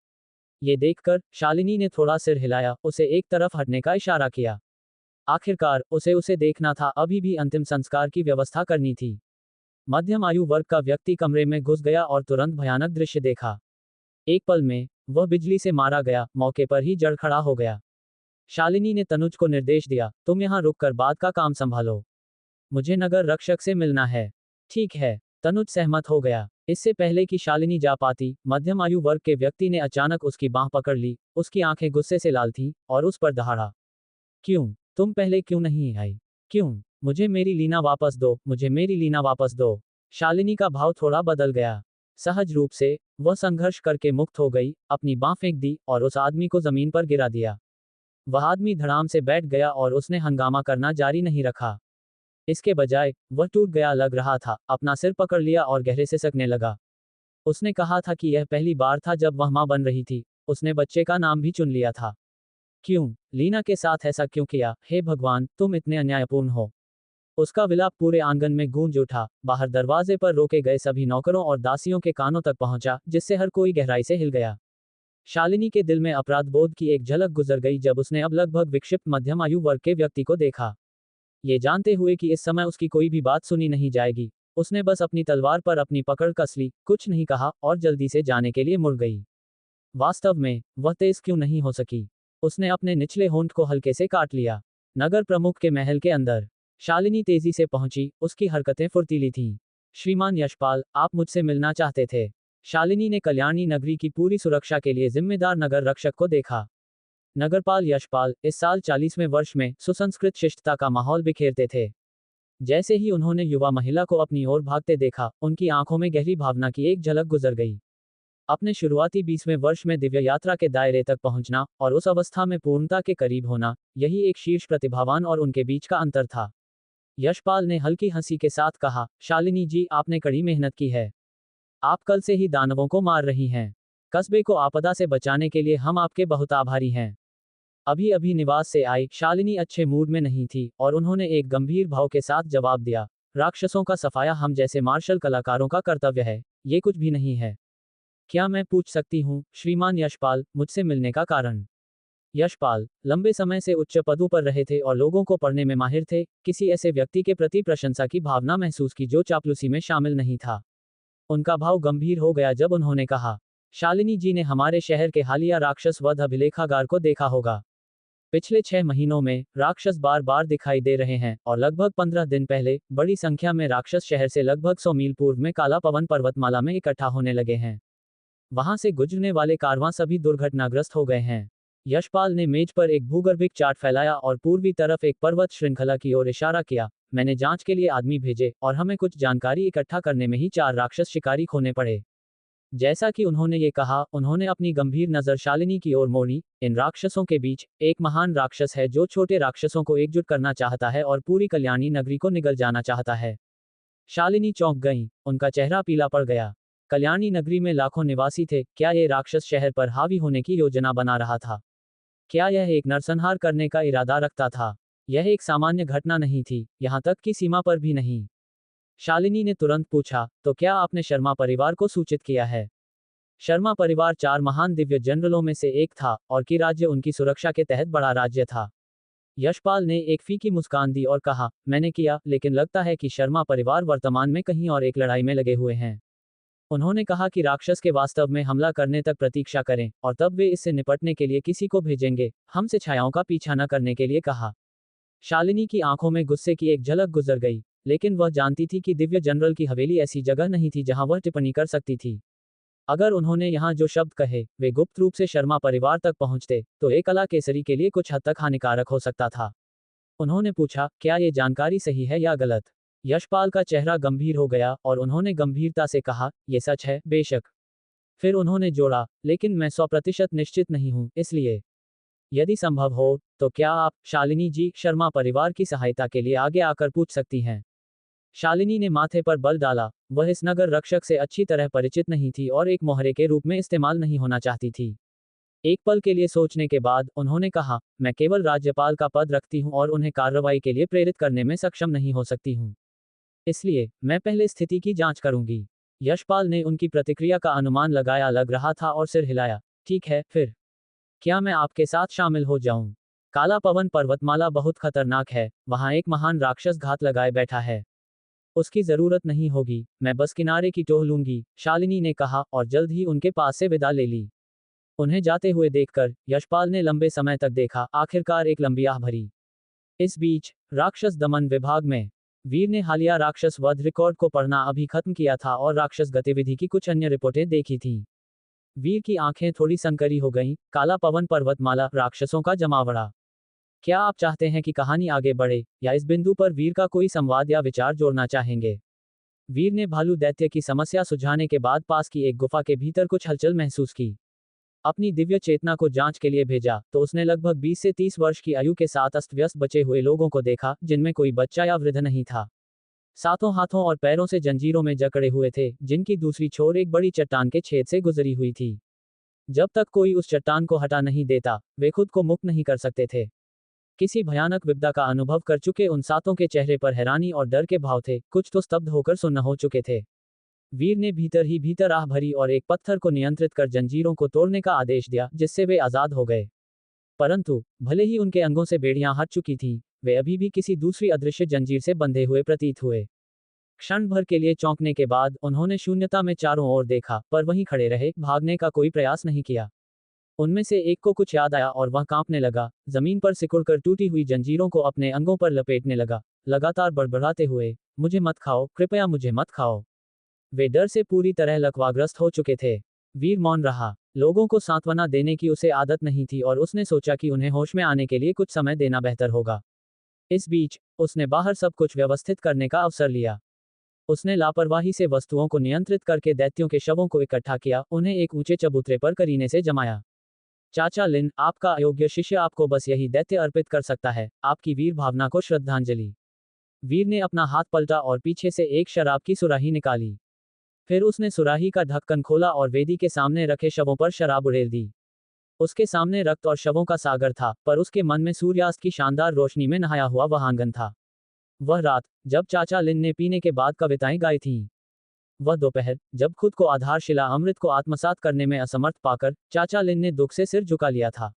ये देखकर शालिनी ने थोड़ा सिर हिलाया, उसे एक तरफ हटने का इशारा किया। आखिरकार उसे उसे देखना था, अभी भी अंतिम संस्कार की व्यवस्था करनी थी। मध्यम आयु वर्ग का व्यक्ति कमरे में घुस गया और तुरंत भयानक दृश्य देखा। एक पल में वह बिजली से मारा गया, मौके पर ही जड़ खड़ा हो गया। शालिनी ने तनुज को निर्देश दिया, तुम यहाँ रुककर बाद का काम संभालो। मुझे नगर रक्षक से मिलना है। ठीक है, तनुज सहमत हो गया। इससे पहले कि शालिनी जा पाती, मध्यम आयु वर्ग के व्यक्ति ने अचानक उसकी बांह पकड़ ली। उसकी आंखें गुस्से से लाल थीं और उस पर दहाड़ा। क्यों? तुम पहले क्यों नहीं आई? क्यों? मुझे मेरी लीना वापस दो, मुझे मेरी लीना वापस दो। शालिनी का भाव थोड़ा बदल गया। सहज रूप से वह संघर्ष करके मुक्त हो गई, अपनी बांह फेंक दी और उस आदमी को जमीन पर गिरा दिया। वह आदमी धड़ाम से बैठ गया और उसने हंगामा करना जारी नहीं रखा। इसके बजाय वह टूट गया लग रहा था, अपना सिर पकड़ लिया और गहरे से सकने लगा। उसने कहा था कि यह पहली बार था जब वह मां बन रही थी। उसने बच्चे का नाम भी चुन लिया था। क्यों? लीना के साथ ऐसा क्यों किया? हे भगवान, तुम इतने अन्यायपूर्ण हो। उसका विलाप पूरे आंगन में गूंज उठा। बाहर दरवाजे पर रोके गए सभी नौकरों और दासियों के कानों तक पहुंचा, जिससे हर कोई गहराई से हिल गया। शालिनी के दिल में अपराध बोध की एक झलक गुजर गई जब उसने अब लगभग विक्षिप्त मध्यम आयु वर्ग के व्यक्ति को देखा। ये जानते हुए कि इस समय उसकी कोई भी बात सुनी नहीं जाएगी, उसने बस अपनी तलवार पर अपनी पकड़ कस ली, कुछ नहीं कहा और जल्दी से जाने के लिए मुड़ गई। वास्तव में वह तेज क्यों नहीं हो सकी? उसने अपने निचले होंठ को हल्के से काट लिया। नगर प्रमुख के महल के अंदर शालिनी तेजी से पहुंची, उसकी हरकतें फुर्तीली थीं। श्रीमान यशपाल, आप मुझसे मिलना चाहते थे। शालिनी ने कल्याणी नगरी की पूरी सुरक्षा के लिए जिम्मेदार नगर रक्षक को देखा। नगरपाल यशपाल इस साल 40वें वर्ष में सुसंस्कृत शिष्टता का माहौल बिखेरते थे। जैसे ही उन्होंने युवा महिला को अपनी ओर भागते देखा, उनकी आंखों में गहरी भावना की एक झलक गुजर गई। अपने शुरुआती 20वें वर्ष में दिव्य यात्रा के दायरे तक पहुंचना और उस अवस्था में पूर्णता के करीब होना, यही एक शीर्ष प्रतिभावान और उनके बीच का अंतर था। यशपाल ने हल्की हंसी के साथ कहा, शालिनी जी, आपने कड़ी मेहनत की है। आप कल से ही दानवों को मार रही हैं। कस्बे को आपदा से बचाने के लिए हम आपके बहुत आभारी हैं। अभी अभी निवास से आई शालिनी अच्छे मूड में नहीं थी और उन्होंने एक गंभीर भाव के साथ जवाब दिया, राक्षसों का सफाया हम जैसे मार्शल कलाकारों का कर्तव्य है, ये कुछ भी नहीं है। क्या मैं पूछ सकती हूँ, श्रीमान यशपाल, मुझसे मिलने का कारण? यशपाल लंबे समय से उच्च पदों पर रहे थे और लोगों को पढ़ने में माहिर थे, किसी ऐसे व्यक्ति के प्रति प्रशंसा की भावना महसूस की जो चापलूसी में शामिल नहीं था। उनका भाव गंभीर हो गया जब उन्होंने कहा, शालिनी जी ने हमारे शहर के हालिया राक्षस वध अभिलेखागार को देखा होगा। पिछले 6 महीनों में राक्षस बार बार दिखाई दे रहे हैं और लगभग 15 दिन पहले बड़ी संख्या में राक्षस शहर से लगभग 100 मील पूर्व में काला पवन पर्वतमाला में इकट्ठा होने लगे हैं। वहां से गुजरने वाले कारवां सभी दुर्घटनाग्रस्त हो गए हैं। यशपाल ने मेज पर एक भूगर्भिक चार्ट फैलाया और पूर्वी तरफ एक पर्वत श्रृंखला की ओर इशारा किया। मैंने जांच के लिए आदमी भेजे और हमें कुछ जानकारी इकट्ठा करने में ही 4 राक्षस शिकारी खोने पड़े। जैसा कि उन्होंने ये कहा, उन्होंने अपनी गंभीर नजर शालिनी की ओर मोड़ी। इन राक्षसों के बीच एक महान राक्षस है जो छोटे राक्षसों को एकजुट करना चाहता है और पूरी कल्याणी नगरी को निगल जाना चाहता है। शालिनी चौंक गईं, उनका चेहरा पीला पड़ गया। कल्याणी नगरी में लाखों निवासी थे, क्या ये राक्षस शहर पर हावी होने की योजना बना रहा था? क्या यह एक नरसंहार करने का इरादा रखता था? यह एक सामान्य घटना नहीं थी, यहाँ तक कि सीमा पर भी नहीं। शालिनी ने तुरंत पूछा, तो क्या आपने शर्मा परिवार को सूचित किया है? शर्मा परिवार 4 महान दिव्य जनरलों में से एक था और कि राज्य उनकी सुरक्षा के तहत बड़ा राज्य था। यशपाल ने एक फीकी मुस्कान दी और कहा, मैंने किया, लेकिन लगता है कि शर्मा परिवार वर्तमान में कहीं और एक लड़ाई में लगे हुए हैं। उन्होंने कहा कि राक्षस के वास्तव में हमला करने तक प्रतीक्षा करें और तब वे इससे निपटने के लिए किसी को भेजेंगे, हमसे छायाओं का पीछा न करने के लिए कहा। शालिनी की आंखों में गुस्से की एक झलक गुजर गई, लेकिन वह जानती थी कि दिव्य जनरल की हवेली ऐसी जगह नहीं थी जहां वह टिप्पणी कर सकती थी। अगर उन्होंने यहाँ जो शब्द कहे वे गुप्त रूप से शर्मा परिवार तक पहुंचते, तो एक कला केसरी के लिए कुछ हद तक हानिकारक हो सकता था। उन्होंने पूछा, क्या ये जानकारी सही है या गलत? यशपाल का चेहरा गंभीर हो गया और उन्होंने गंभीरता से कहा, ये सच है, बेशक। फिर उन्होंने जोड़ा, लेकिन मैं 100% निश्चित नहीं हूं, इसलिए यदि संभव हो, तो क्या आप, शालिनी जी, शर्मा परिवार की सहायता के लिए आगे आकर पूछ सकती हैं? शालिनी ने माथे पर बल डाला। वह इस नगर रक्षक से अच्छी तरह परिचित नहीं थी और एक मोहरे के रूप में इस्तेमाल नहीं होना चाहती थी। एक पल के लिए सोचने के बाद उन्होंने कहा, मैं केवल राज्यपाल का पद रखती हूं और उन्हें कार्रवाई के लिए प्रेरित करने में सक्षम नहीं हो सकती हूं। इसलिए मैं पहले स्थिति की जांच करूंगी। यशपाल ने उनकी प्रतिक्रिया का अनुमान लगाया, लग रहा था और सिर हिलाया। ठीक है, फिर क्या मैं आपके साथ शामिल हो जाऊं? काला पवन पर्वतमाला बहुत खतरनाक है, वहां एक महान राक्षस घात लगाए बैठा है। उसकी जरूरत नहीं होगी, मैं बस किनारे की टोह लूंगी, शालिनी ने कहा और जल्द ही उनके पास से विदा ले ली। उन्हें जाते हुए देखकर यशपाल ने लंबे समय तक देखा, आखिरकार एक लंबी आह भरी। इस बीच राक्षस दमन विभाग में वीर ने हालिया राक्षस वध रिकॉर्ड को पढ़ना अभी खत्म किया था और राक्षस गतिविधि की कुछ अन्य रिपोर्टें देखी थीं। वीर की आंखें थोड़ी संकरी हो गईं, काला पवन पर्वतमाला राक्षसों का जमावड़ा। क्या आप चाहते हैं कि कहानी आगे बढ़े, या इस बिंदु पर वीर का कोई संवाद या विचार जोड़ना चाहेंगे? वीर ने भालू दैत्य की समस्या सुलझाने के बाद पास की एक गुफा के भीतर कुछ हलचल महसूस की। अपनी दिव्य चेतना को जांच के लिए भेजा तो उसने लगभग 20 से 30 वर्ष की आयु के साथ अस्त व्यस्त बचे हुए लोगों को देखा, जिनमें कोई बच्चा या वृद्ध नहीं था। सातों हाथों और पैरों से जंजीरों में जकड़े हुए थे, जिनकी दूसरी छोर एक बड़ी चट्टान के छेद से गुजरी हुई थी। जब तक कोई उस चट्टान को हटा नहीं देता, वे खुद को मुक्त नहीं कर सकते थे। किसी भयानक विपदा का अनुभव कर चुके उन सातों के चेहरे पर हैरानी और डर के भाव थे, कुछ तो स्तब्ध होकर सुन्न हो चुके थे। वीर ने भीतर ही भीतर आह भरी और एक पत्थर को नियंत्रित कर जंजीरों को तोड़ने का आदेश दिया, जिससे वे आजाद हो गए। परंतु भले ही उनके अंगों से बेड़ियां हट चुकी थीं, वे अभी भी किसी दूसरी अदृश्य जंजीर से बंधे हुए प्रतीत हुए। क्षण भर के लिए चौंकने के बाद उन्होंने शून्यता में चारों ओर देखा, पर वहीं खड़े रहे, भागने का कोई प्रयास नहीं किया। उनमें से एक को कुछ याद आया और वह कांपने लगा, जमीन पर सिकुड़कर टूटी हुई जंजीरों को अपने अंगों पर लपेटने लगा, लगातार बड़बड़ाते हुए, मुझे मत खाओ, कृपया मुझे मत खाओ। वे डर से पूरी तरह लकवाग्रस्त हो चुके थे। वीर मौन रहा। लोगों को सांत्वना देने की उसे आदत नहीं थी और उसने सोचा कि उन्हें होश में आने के लिए कुछ समय देना बेहतर होगा। इस बीच उसने बाहर सब कुछ व्यवस्थित करने का अवसर लिया। उसने लापरवाही से वस्तुओं को नियंत्रित करके दैत्यों के शवों को इकट्ठा किया, उन्हें एक ऊंचे चबूतरे पर करीने से जमाया। चाचा लिन, आपका अयोग्य शिष्य आपको बस यही दैत्य अर्पित कर सकता है, आपकी वीर भावना को श्रद्धांजलि। वीर ने अपना हाथ पलटा और पीछे से एक शराब की सुराही निकाली। फिर उसने सुराही का ढक्कन खोला और वेदी के सामने रखे शवों पर शराब उड़ेल दी। उसके सामने रक्त और शवों का सागर था, पर उसके मन में सूर्यास्त की शानदार रोशनी में नहाया हुआ वह आंगन था। वह रात जब चाचा लिन ने पीने के बाद कविताएं गाई थीं। वह दोपहर जब खुद को आधारशिला अमृत को आत्मसात करने में असमर्थ पाकर चाचा लिन ने दुख से सिर झुका लिया था।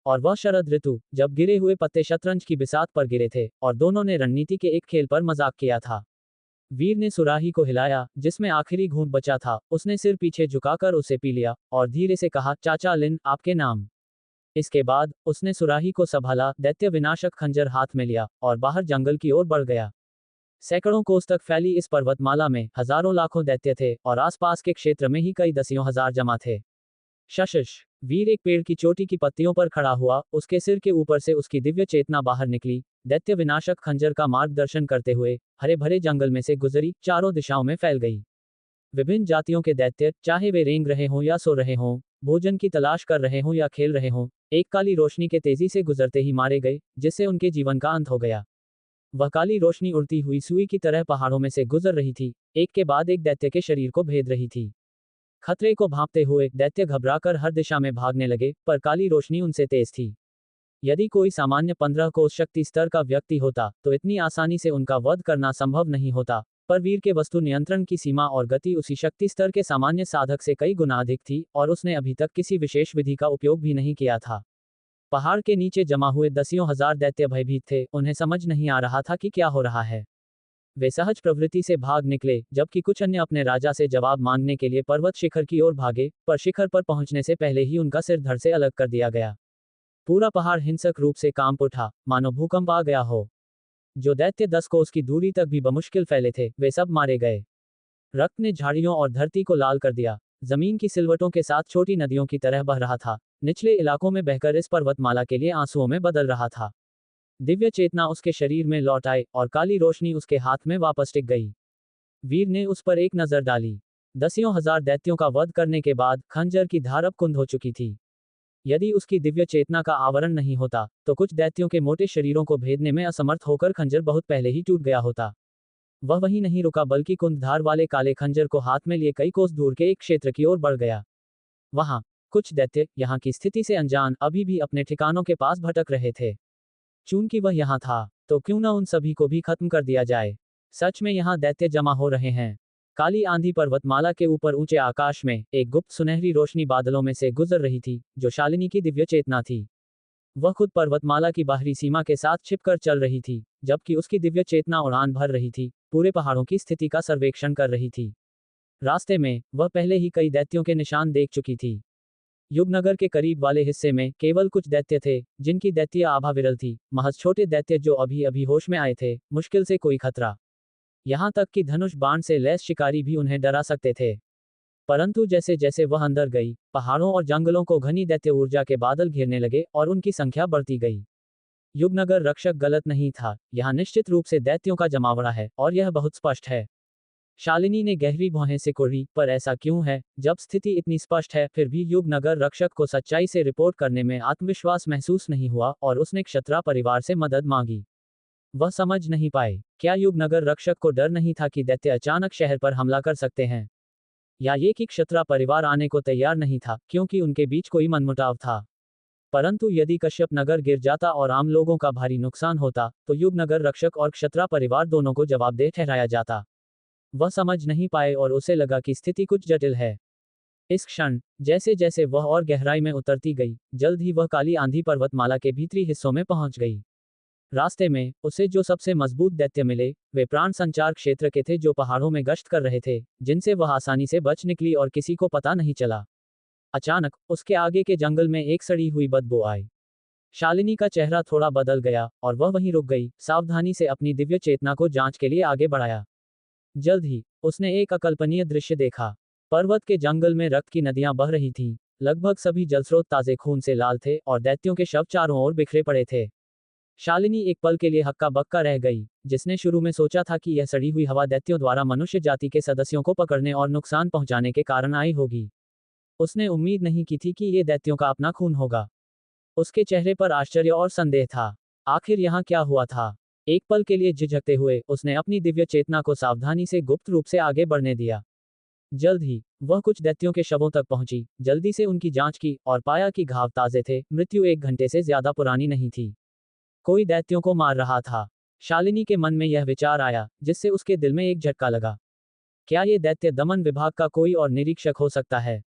और वह शरद ऋतु जब गिरे हुए पत्ते शतरंज की बिसात पर गिरे थे और दोनों ने रणनीति के एक खेल पर मजाक किया था। वीर ने सुराही को हिलाया, जिसमें आखिरी घूंट बचा था, उसने सिर पीछे झुकाकर उसे पी लिया और धीरे से कहा, चाचा लिन, आपके नाम। इसके बाद उसने सुराही को संभाला, दैत्य विनाशक खंजर हाथ में लिया और बाहर जंगल की ओर बढ़ गया। सैकड़ों कोस तक फैली इस पर्वतमाला में हजारों लाखों दैत्य थे और आसपास के क्षेत्र में ही कई दसियों हजार जमा थे। शशश। वीर एक पेड़ की चोटी की पत्तियों पर खड़ा हुआ, उसके सिर के ऊपर से उसकी दिव्य चेतना बाहर निकली, दैत्य विनाशक खंजर का मार्गदर्शन करते हुए हरे भरे जंगल में से गुजरी, चारों दिशाओं में फैल गई। विभिन्न जातियों के दैत्य, चाहे वे रेंग रहे हों या सो रहे हों, भोजन की तलाश कर रहे हों या खेल रहे हों, एक काली रोशनी के तेजी से गुजरते ही मारे गए, जिससे उनके जीवन का अंत हो गया। वह काली रोशनी उड़ती हुई सुई की तरह पहाड़ों में से गुजर रही थी, एक के बाद एक दैत्य के शरीर को भेद रही थी। खतरे को भांपते हुए दैत्य घबराकर हर दिशा में भागने लगे, पर काली रोशनी उनसे तेज थी। यदि कोई सामान्य 15 कोस शक्ति स्तर का व्यक्ति होता तो इतनी आसानी से उनका वध करना संभव नहीं होता, पर वीर के वस्तु नियंत्रण की सीमा और गति उसी शक्ति स्तर के सामान्य साधक से कई गुना अधिक थी और उसने अभी तक किसी विशेष विधि का उपयोग भी नहीं किया था। पहाड़ के नीचे जमा हुए दसियों हजार दैत्य भयभीत थे, उन्हें समझ नहीं आ रहा था कि क्या हो रहा है। वे सहज प्रवृत्ति से भाग निकले, जबकि कुछ अन्य अपने राजा से जवाब मांगने के लिए पर्वत शिखर की ओर भागे, पर शिखर पर पहुंचने से पहले ही उनका सिर धड़ से अलग कर दिया गया। पूरा पहाड़ हिंसक रूप से कांप उठा, मानो भूकंप आ गया हो। जो दैत्य 10 कोस की दूरी तक भी बमुश्किल फैले थे, वे सब मारे गए। रक्त ने झाड़ियों और धरती को लाल कर दिया। जमीन की सिलवटों के साथ छोटी नदियों की तरह बह रहा था, निचले इलाकों में बहकर इस पर्वतमाला के लिए आंसुओं में बदल रहा था। दिव्य चेतना उसके शरीर में लौट आई और काली रोशनी उसके हाथ में वापस टिक गई। वीर ने उस पर एक नजर डाली। दसियों हजार दैत्यों का वध करने के बाद खंजर की धार अब कुंद हो चुकी थी। यदि उसकी दिव्य चेतना का आवरण नहीं होता, तो कुछ दैत्यों के मोटे शरीरों को भेदने में असमर्थ होकर खंजर बहुत पहले ही टूट गया होता। वह वहीं नहीं रुका, बल्कि कुंद धार वाले काले खंजर को हाथ में लिए कई कोस दूर के एक क्षेत्र की ओर बढ़ गया। वहां कुछ दैत्य, यहाँ की स्थिति से अनजान, अभी भी अपने ठिकानों के पास भटक रहे थे। चूंकि वह यहाँ था, तो क्यों न उन सभी को भी खत्म कर दिया जाए। सच में यहाँ दैत्य जमा हो रहे हैं। काली आंधी पर्वतमाला के ऊपर ऊंचे आकाश में एक गुप्त सुनहरी रोशनी बादलों में से गुजर रही थी, जो शालिनी की दिव्य चेतना थी। वह खुद पर्वतमाला की बाहरी सीमा के साथ छिपकर चल रही थी, जबकि उसकी दिव्य चेतना उड़ान भर रही थी, पूरे पहाड़ों की स्थिति का सर्वेक्षण कर रही थी। रास्ते में वह पहले ही कई दैत्यों के निशान देख चुकी थी। युगनगर के करीब वाले हिस्से में केवल कुछ दैत्य थे, जिनकी दैत्य आभा विरल थी, महज छोटे दैत्य जो अभी अभी होश में आए थे, मुश्किल से कोई खतरा। यहाँ तक कि धनुष बाण से लैस शिकारी भी उन्हें डरा सकते थे। परंतु जैसे जैसे वह अंदर गई, पहाड़ों और जंगलों को घनी दैत्य ऊर्जा के बादल घेरने लगे और उनकी संख्या बढ़ती गई। युगनगर रक्षक गलत नहीं था, यहाँ निश्चित रूप से दैत्यों का जमावड़ा है, और यह बहुत स्पष्ट है। शालिनी ने गहरी भौहें सिकोड़ी, पर ऐसा क्यों है? जब स्थिति इतनी स्पष्ट है, फिर भी युगनगर रक्षक को सच्चाई से रिपोर्ट करने में आत्मविश्वास महसूस नहीं हुआ और उसने क्षत्रा परिवार से मदद मांगी। वह समझ नहीं पाए, क्या युगनगर रक्षक को डर नहीं था कि दैत्य अचानक शहर पर हमला कर सकते हैं? या ये कि क्षत्रा परिवार आने को तैयार नहीं था, क्योंकि उनके बीच कोई मनमुटाव था? परंतु यदि कश्यप नगर गिर जाता और आम लोगों का भारी नुकसान होता, तो युगनगर रक्षक और क्षत्रा परिवार दोनों को जवाबदेह ठहराया जाता। वह समझ नहीं पाए और उसे लगा कि स्थिति कुछ जटिल है। इस क्षण, जैसे जैसे वह और गहराई में उतरती गई, जल्द ही वह काली आंधी पर्वतमाला के भीतरी हिस्सों में पहुंच गई। रास्ते में उसे जो सबसे मजबूत दैत्य मिले, वे प्राण संचार क्षेत्र के थे, जो पहाड़ों में गश्त कर रहे थे, जिनसे वह आसानी से बच निकली और किसी को पता नहीं चला। अचानक उसके आगे के जंगल में एक सड़ी हुई बदबू आई। शालिनी का चेहरा थोड़ा बदल गया और वह वहीं रुक गई, सावधानी से अपनी दिव्य चेतना को जांच के लिए आगे बढ़ाया। जल्द ही उसने एक अकल्पनीय दृश्य देखा। पर्वत के जंगल में रक्त की नदियां बह रही थीं, लगभग सभी जलस्रोत ताजे खून से लाल थे और दैत्यों के शव चारों ओर बिखरे पड़े थे। शालिनी एक पल के लिए हक्का बक्का रह गई, जिसने शुरू में सोचा था कि यह सड़ी हुई हवा दैत्यों द्वारा मनुष्य जाति के सदस्यों को पकड़ने और नुकसान पहुंचाने के कारण आई होगी। उसने उम्मीद नहीं की थी कि ये दैत्यों का अपना खून होगा। उसके चेहरे पर आश्चर्य और संदेह था। आखिर यहाँ क्या हुआ था? एक पल के लिए झिझकते हुए उसने अपनी दिव्य चेतना को सावधानी से गुप्त रूप से आगे बढ़ने दिया। जल्द ही वह कुछ दैत्यों के शवों तक पहुंची, जल्दी से उनकी जांच की और पाया कि घाव ताजे थे, मृत्यु 1 घंटे से ज्यादा पुरानी नहीं थी। कोई दैत्यों को मार रहा था। शालिनी के मन में यह विचार आया, जिससे उसके दिल में एक झटका लगा। क्या ये दैत्य दमन विभाग का कोई और निरीक्षक हो सकता है?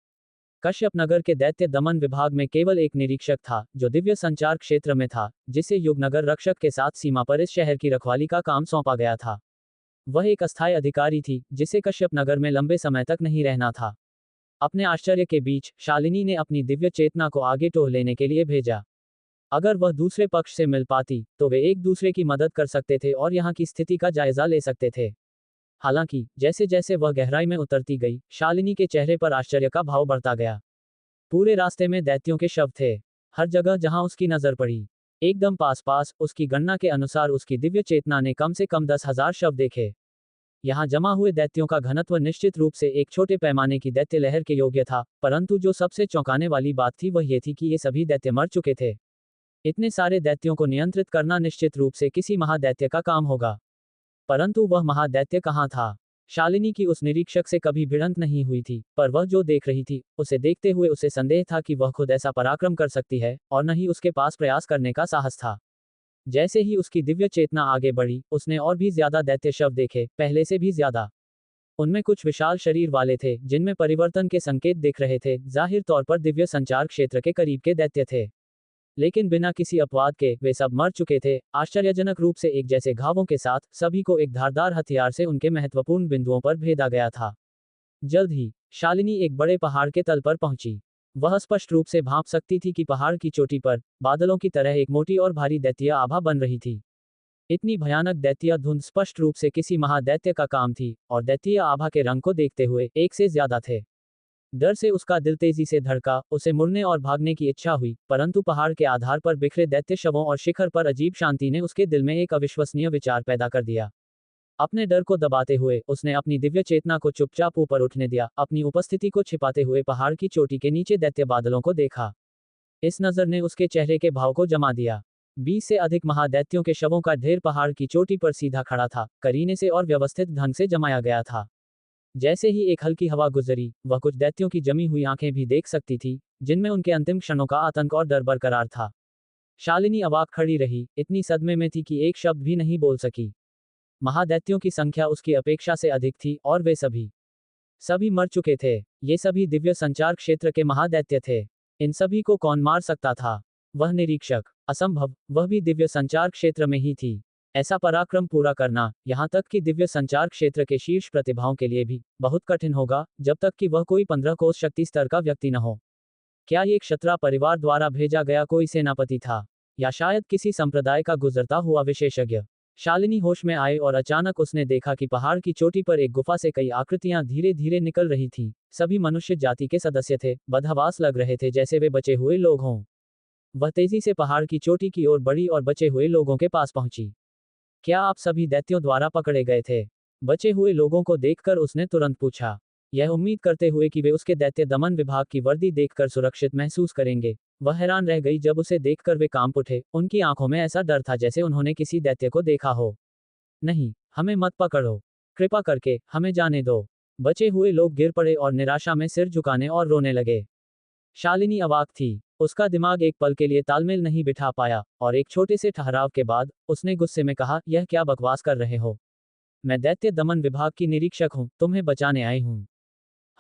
कश्यप नगर के दैत्य दमन विभाग में केवल एक निरीक्षक था, जो दिव्य संचार क्षेत्र में था, जिसे युगनगर रक्षक के साथ सीमा पर इस शहर की रखवाली का काम सौंपा गया था। वह एक अस्थायी अधिकारी थी, जिसे कश्यप नगर में लंबे समय तक नहीं रहना था। अपने आश्चर्य के बीच शालिनी ने अपनी दिव्य चेतना को आगे टोह लेने के लिए भेजा। अगर वह दूसरे पक्ष से मिल पाती, तो वे एक दूसरे की मदद कर सकते थे और यहाँ की स्थिति का जायजा ले सकते थे। हालांकि जैसे जैसे वह गहराई में उतरती गई, शालिनी के चेहरे पर आश्चर्य का भाव बढ़ता गया। पूरे रास्ते में दैत्यों के शव थे, हर जगह जहां उसकी नजर पड़ी। एकदम पास पास, उसकी गणना के अनुसार उसकी दिव्य चेतना ने कम से कम 10,000 शव देखे। यहाँ जमा हुए दैत्यों का घनत्व निश्चित रूप से एक छोटे पैमाने की दैत्य लहर के योग्य था, परंतु जो सबसे चौंकाने वाली बात थी वह ये थी कि ये सभी दैत्य मर चुके थे। इतने सारे दैत्यों को नियंत्रित करना निश्चित रूप से किसी महादैत्य का काम होगा। परंतु वह महादैत्य कहाँ था? शालिनी की उस निरीक्षक से कभी भिड़ंत नहीं हुई थी, पर वह जो देख रही थी, उसे देखते हुए उसे संदेह था कि वह खुद ऐसा पराक्रम कर सकती है, और न ही उसके पास प्रयास करने का साहस था। जैसे ही उसकी दिव्य चेतना आगे बढ़ी, उसने और भी ज्यादा दैत्य शव देखे, पहले से भी ज्यादा। उनमें कुछ विशाल शरीर वाले थे, जिनमें परिवर्तन के संकेत दिख रहे थे, जाहिर तौर पर दिव्य संचार क्षेत्र के करीब के दैत्य थे। लेकिन बिना किसी अपवाद के वे सब मर चुके थे, आश्चर्यजनक रूप से एक जैसे घावों के साथ, सभी को एक धारदार हथियार से उनके महत्वपूर्ण बिंदुओं पर भेदा गया था। जल्द ही शालिनी एक बड़े पहाड़ के तल पर पहुंची। वह स्पष्ट रूप से भांप सकती थी कि पहाड़ की चोटी पर बादलों की तरह एक मोटी और भारी दैत्य आभा बन रही थी। इतनी भयानक दैत्य धुंध स्पष्ट रूप से किसी महादैत्य का काम थी, और दैत्य आभा के रंग को देखते हुए एक से ज्यादा थे। डर से उसका दिल तेजी से धड़का, उसे मुड़ने और भागने की इच्छा हुई, परंतु पहाड़ के आधार पर बिखरे दैत्य शवों और शिखर पर अजीब शांति ने उसके दिल में एक अविश्वसनीय विचार पैदा कर दिया। अपने डर को दबाते हुए उसने अपनी दिव्य चेतना को चुपचाप ऊपर उठने दिया, अपनी उपस्थिति को छिपाते हुए पहाड़ की चोटी के नीचे दैत्य बादलों को देखा। इस नजर ने उसके चेहरे के भाव को जमा दिया। 20 से अधिक महादैत्यों के शवों का ढेर पहाड़ की चोटी पर सीधा खड़ा था, करीने से और व्यवस्थित ढंग से जमाया गया था। जैसे ही एक हल्की हवा गुजरी, वह कुछ दैत्यों की जमी हुई आंखें भी देख सकती थी, जिनमें उनके अंतिम क्षणों का आतंक और डर बरकरार था। शालिनी अवाक खड़ी रही, इतनी सदमे में थी कि एक शब्द भी नहीं बोल सकी। महादैत्यों की संख्या उसकी अपेक्षा से अधिक थी, और वे सभी मर चुके थे। ये सभी दिव्य संचार क्षेत्र के महादैत्य थे। इन सभी को कौन मार सकता था? वह निरीक्षक, असंभव, वह भी दिव्य संचार क्षेत्र में ही थी। ऐसा पराक्रम पूरा करना, यहाँ तक कि दिव्य संचार क्षेत्र के शीर्ष प्रतिभाओं के लिए भी, बहुत कठिन होगा, जब तक कि वह कोई 15 कोस शक्ति स्तर का व्यक्ति न हो। क्या ये क्षत्रा परिवार द्वारा भेजा गया कोई सेनापति था, या शायद किसी संप्रदाय का गुजरता हुआ विशेषज्ञ? शालिनी होश में आए और अचानक उसने देखा कि पहाड़ की चोटी पर एक गुफा से कई आकृतियां धीरे धीरे निकल रही थीं। सभी मनुष्य जाति के सदस्य थे, बदहवास लग रहे थे जैसे वे बचे हुए लोग हों। वह तेजी से पहाड़ की चोटी की ओर बढ़ी और बचे हुए लोगों के पास पहुंची। क्या आप सभी दैत्यों द्वारा पकड़े गए थे? बचे हुए लोगों को देखकर उसने तुरंत पूछा, यह उम्मीद करते हुए कि वे उसके दैत्य दमन विभाग की वर्दी देखकर सुरक्षित महसूस करेंगे। वह हैरान रह गई जब उसे देखकर वे कांप उठे। उनकी आंखों में ऐसा डर था जैसे उन्होंने किसी दैत्य को देखा हो। नहीं, हमें मत पकड़ो, कृपा करके हमें जाने दो। बचे हुए लोग गिर पड़े और निराशा में सिर झुकाने और रोने लगे। शालिनी अवाक थी। उसका दिमाग एक पल के लिए तालमेल नहीं बिठा पाया, और एक छोटे से ठहराव के बाद उसने गुस्से में कहा, यह क्या बकवास कर रहे हो? मैं दैत्य दमन विभाग की निरीक्षक हूँ, तुम्हें बचाने आई हूँ।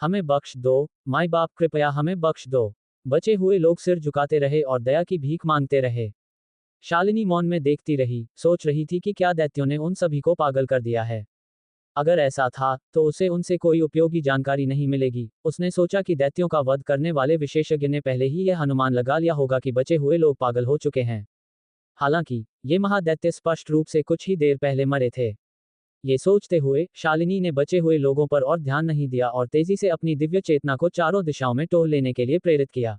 हमें बख्श दो, माई बाप, कृपया हमें बख्श दो। बचे हुए लोग सिर झुकाते रहे और दया की भीख मांगते रहे। शालिनी मौन में देखती रही, सोच रही थी कि क्या दैत्यों ने उन सभी को पागल कर दिया है। अगर ऐसा था, तो उसे उनसे कोई उपयोगी जानकारी नहीं मिलेगी। उसने सोचा कि दैत्यों का वध करने वाले विशेषज्ञ ने पहले ही यह अनुमान लगा लिया होगा कि बचे हुए लोग पागल हो चुके हैं। हालांकि ये महादैत्य स्पष्ट रूप से कुछ ही देर पहले मरे थे। ये सोचते हुए शालिनी ने बचे हुए लोगों पर और ध्यान नहीं दिया और तेजी से अपनी दिव्य चेतना को चारों दिशाओं में टोह लेने के लिए प्रेरित किया।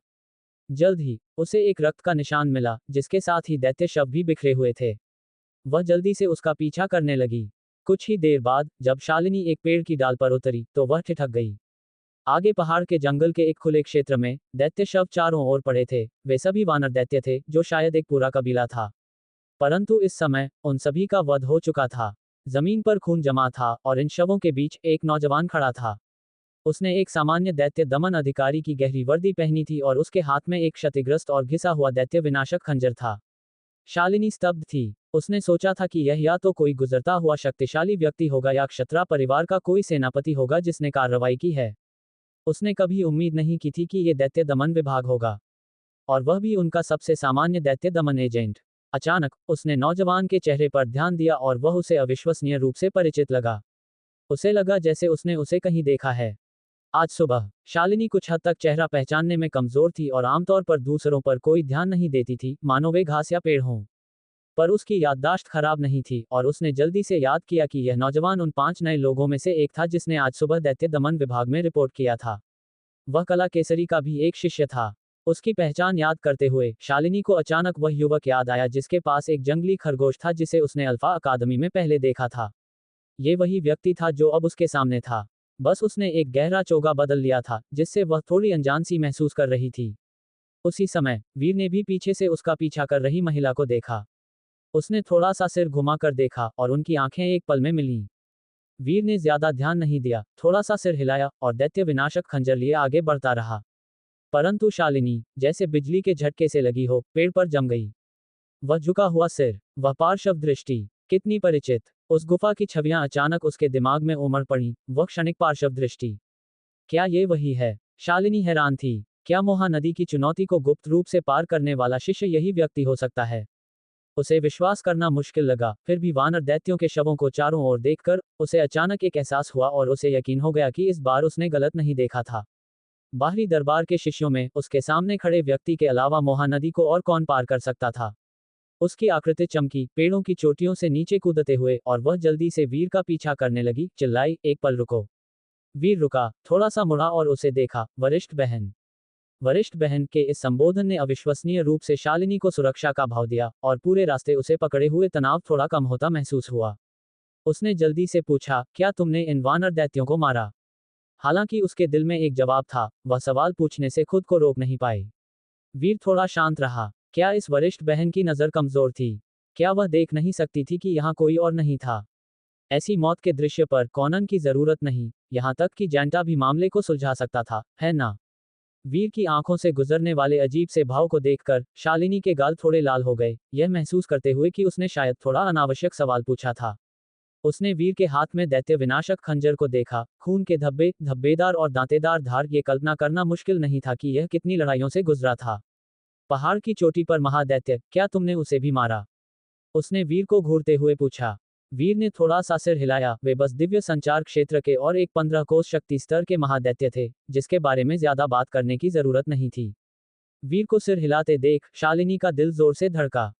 जल्द ही उसे एक रक्त का निशान मिला, जिसके साथ ही दैत्य शव भी बिखरे हुए थे। वह जल्दी से उसका पीछा करने लगी। कुछ ही देर बाद जब शालिनी एक पेड़ की डाल पर उतरी तो वह ठिठक गई। आगे पहाड़ के जंगल के एक खुले क्षेत्र में दैत्य शव चारों ओर पड़े थे। वे सभी वानर दैत्य थे, जो शायद एक पूरा कबीला था। परंतु इस समय उन सभी का वध हो चुका था। जमीन पर खून जमा था और इन शवों के बीच एक नौजवान खड़ा था। उसने एक सामान्य दैत्य दमन अधिकारी की गहरी वर्दी पहनी थी और उसके हाथ में एक क्षतिग्रस्त और घिसा हुआ दैत्य विनाशक खंजर था। शालिनी स्तब्ध थी। उसने सोचा था कि यह या तो कोई गुजरता हुआ शक्तिशाली व्यक्ति होगा या क्षत्रा परिवार का कोई सेनापति होगा जिसने कार्रवाई की है। उसने कभी उम्मीद नहीं की थी कि ये दैत्य दमन विभाग होगा, और वह भी उनका सबसे सामान्य दैत्य दमन एजेंट। अचानक उसने नौजवान के चेहरे पर ध्यान दिया और वह उसे अविश्वसनीय रूप से परिचित लगा। उसे लगा जैसे उसने उसे कहीं देखा है। आज सुबह शालिनी कुछ हद तक चेहरा पहचानने में कमजोर थी और आमतौर पर दूसरों पर कोई ध्यान नहीं देती थी, मानो वे घास या पेड़ हों। पर उसकी याददाश्त खराब नहीं थी और उसने जल्दी से याद किया कि यह नौजवान उन 5 नए लोगों में से एक था जिसने आज सुबह दैत्य दमन विभाग में रिपोर्ट किया था। वह कला केसरी का भी एक शिष्य था। उसकी पहचान याद करते हुए शालिनी को अचानक वह युवक याद आया जिसके पास एक जंगली खरगोश था जिसे उसने अल्फा अकादमी में पहले देखा था। ये वही व्यक्ति था जो अब उसके सामने था। बस उसने एक गहरा चोगा बदल लिया था, जिससे वह थोड़ी अनजान सी महसूस कर रही थी। उसी समय वीर ने भी पीछे से उसका पीछा कर रही महिला को देखा। उसने थोड़ा सा सिर घुमाकर देखा और उनकी आंखें एक पल में मिलीं। वीर ने ज्यादा ध्यान नहीं दिया, थोड़ा सा सिर हिलाया और दैत्य विनाशक खंजर लिए आगे बढ़ता रहा। परंतु शालिनी जैसे बिजली के झटके से लगी हो, पेड़ पर जम गई। वह झुका हुआ सिर, वह पार्श्व दृष्टि, कितनी परिचित। उस गुफा की छवियां अचानक उसके दिमाग में उमड़ पड़ी। वह क्षणिक पार्श्व दृष्टि, क्या ये वही है? शालिनी हैरान थी। क्या मोहा नदी की चुनौती को गुप्त रूप से पार करने वाला शिष्य यही व्यक्ति हो सकता है? उसे विश्वास करना मुश्किल लगा, फिर भी वानर दैत्यों के शवों को चारों ओर देखकर उसे अचानक एक एहसास हुआ और उसे यकीन हो गया कि इस बार उसने गलत नहीं देखा था। बाहरी दरबार के शिष्यों में उसके सामने खड़े व्यक्ति के अलावा मोहा नदी को और कौन पार कर सकता था? उसकी आकृति चमकी, पेड़ों की चोटियों से नीचे कूदते हुए, और वह जल्दी से वीर का पीछा करने लगी, चिल्लाई, एक पल रुको। वीर रुका, थोड़ा सा मुड़ा और उसे देखा, वरिष्ठ बहन। वरिष्ठ बहन के इस संबोधन ने अविश्वसनीय रूप से शालिनी को सुरक्षा का भाव दिया, और पूरे रास्ते उसे पकड़े हुए तनाव थोड़ा कम होता महसूस हुआ। उसने जल्दी से पूछा, क्या तुमने इन वानर दैत्यों को मारा? हालांकि उसके दिल में एक जवाब था, वह सवाल पूछने से खुद को रोक नहीं पाई। वीर थोड़ा शांत रहा। क्या इस वरिष्ठ बहन की नजर कमजोर थी? क्या वह देख नहीं सकती थी कि यहाँ कोई और नहीं था? ऐसी मौत के दृश्य पर कॉनन की जरूरत नहीं, यहाँ तक कि जैंटा भी मामले को सुलझा सकता था, है ना? वीर की आंखों से गुजरने वाले अजीब से भाव को देखकर शालिनी के गाल थोड़े लाल हो गए, यह महसूस करते हुए कि उसने शायद थोड़ा अनावश्यक सवाल पूछा था। उसने वीर के हाथ में दैत्य विनाशक खंजर को देखा, खून के धब्बे, धब्बेदार और दांतेदार धार। ये कल्पना करना मुश्किल नहीं था कि यह कितनी लड़ाइयों से गुजरा था। पहाड़ की चोटी पर महादैत्य, क्या तुमने उसे भी मारा? उसने वीर को घूरते हुए पूछा। वीर ने थोड़ा सा सिर हिलाया। वे बस दिव्य संचार क्षेत्र के और एक 15 कोस शक्ति स्तर के महादैत्य थे, जिसके बारे में ज्यादा बात करने की जरूरत नहीं थी। वीर को सिर हिलाते देख शालिनी का दिल जोर से धड़का।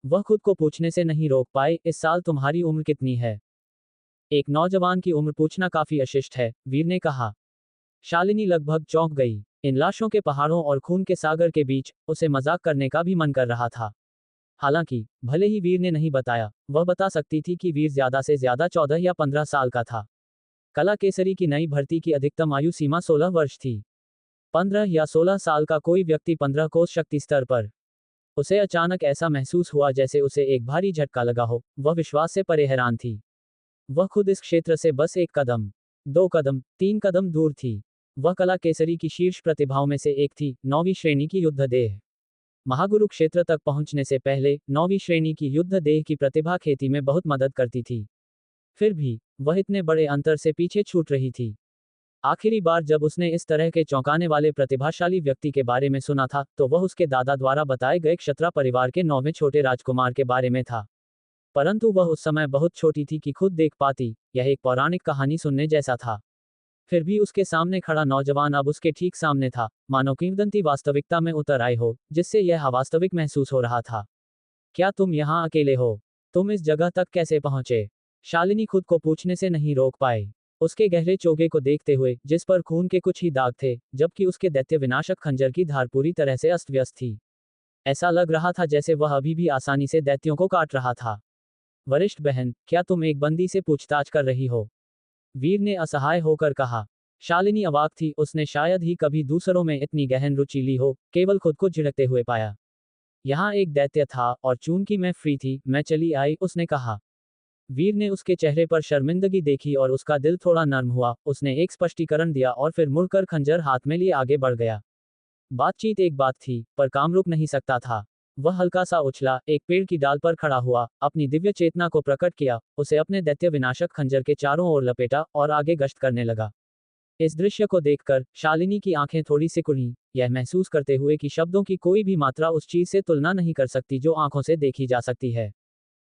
वह खुद को पूछने से नहीं रोक पाए, इस साल तुम्हारी उम्र कितनी है? एक नौजवान की उम्र पूछना काफी अशिष्ट है, वीर ने कहा। शालिनी लगभग चौंक गई। इन लाशों के पहाड़ों और खून के सागर के बीच उसे मजाक करने का भी मन कर रहा था। हालांकि भले ही वीर ने नहीं बताया, वह बता सकती थी कि वीर ज्यादा से ज्यादा 14 या 15 साल का था। कला केसरी की नई भर्ती की अधिकतम आयु सीमा 16 वर्ष थी। 15 या 16 साल का कोई व्यक्ति 15 कोस शक्ति स्तर पर। उसे अचानक ऐसा महसूस हुआ जैसे उसे एक भारी झटका लगा हो। वह विश्वास से परे हैरान थी। वह खुद इस क्षेत्र से बस 1 कदम, 2 कदम, 3 कदम दूर थी। वह कला केसरी की शीर्ष प्रतिभाओं में से एक थी, 9वीं श्रेणी की युद्ध देह। महागुरु क्षेत्र तक पहुंचने से पहले 9वीं श्रेणी की युद्ध देह की प्रतिभा खेती में बहुत मदद करती थी। फिर भी वह इतने बड़े अंतर से पीछे छूट रही थी। आखिरी बार जब उसने इस तरह के चौंकाने वाले प्रतिभाशाली व्यक्ति के बारे में सुना था, तो वह उसके दादा द्वारा बताए गए क्षत्रा परिवार के 9वें छोटे राजकुमार के बारे में था। परंतु वह उस समय बहुत छोटी थी कि खुद देख पाती। यह एक पौराणिक कहानी सुनने जैसा था। फिर भी उसके सामने खड़ा नौजवान अब उसके ठीक सामने था, मानो किंवदंती वास्तविकता में उतर आई हो, जिससे यह अवास्तविक महसूस हो रहा था। क्या तुम यहाँ अकेले हो? तुम इस जगह तक कैसे पहुंचे? शालिनी खुद को पूछने से नहीं रोक पाए। उसके गहरे चोगे को देखते हुए, जिस पर खून के कुछ ही दाग थे, जबकि उसके दैत्य विनाशक खंजर की धार पूरी तरह से अस्त व्यस्त थी। ऐसा लग रहा था जैसे वह अभी भी आसानी से दैत्यों को काट रहा था। वरिष्ठ बहन, क्या तुम एक बंदी से पूछताछ कर रही हो? वीर ने असहाय होकर कहा। शालिनी अवाक थी, उसने शायद ही कभी दूसरों में इतनी गहन रुचि ली हो, केवल खुद को झिड़कते हुए पाया। यहाँ एक दैत्य था, और चूंकि मैं फ्री थी, मैं चली आई, उसने कहा। वीर ने उसके चेहरे पर शर्मिंदगी देखी और उसका दिल थोड़ा नर्म हुआ। उसने एक स्पष्टीकरण दिया और फिर मुड़कर खंजर हाथ में लिए आगे बढ़ गया। बातचीत एक बात थी, पर काम रुक नहीं सकता था। वह हल्का सा उछला, एक पेड़ की डाल पर खड़ा हुआ, अपनी दिव्य चेतना को प्रकट किया, उसे अपने दैत्य विनाशक खंजर के चारों ओर लपेटा और आगे गश्त करने लगा। इस दृश्य को देखकर शालिनी की आंखें थोड़ी सिकुड़ी, यह महसूस करते हुए कि शब्दों की कोई भी मात्रा उस चीज से तुलना नहीं कर सकती जो आंखों से देखी जा सकती है।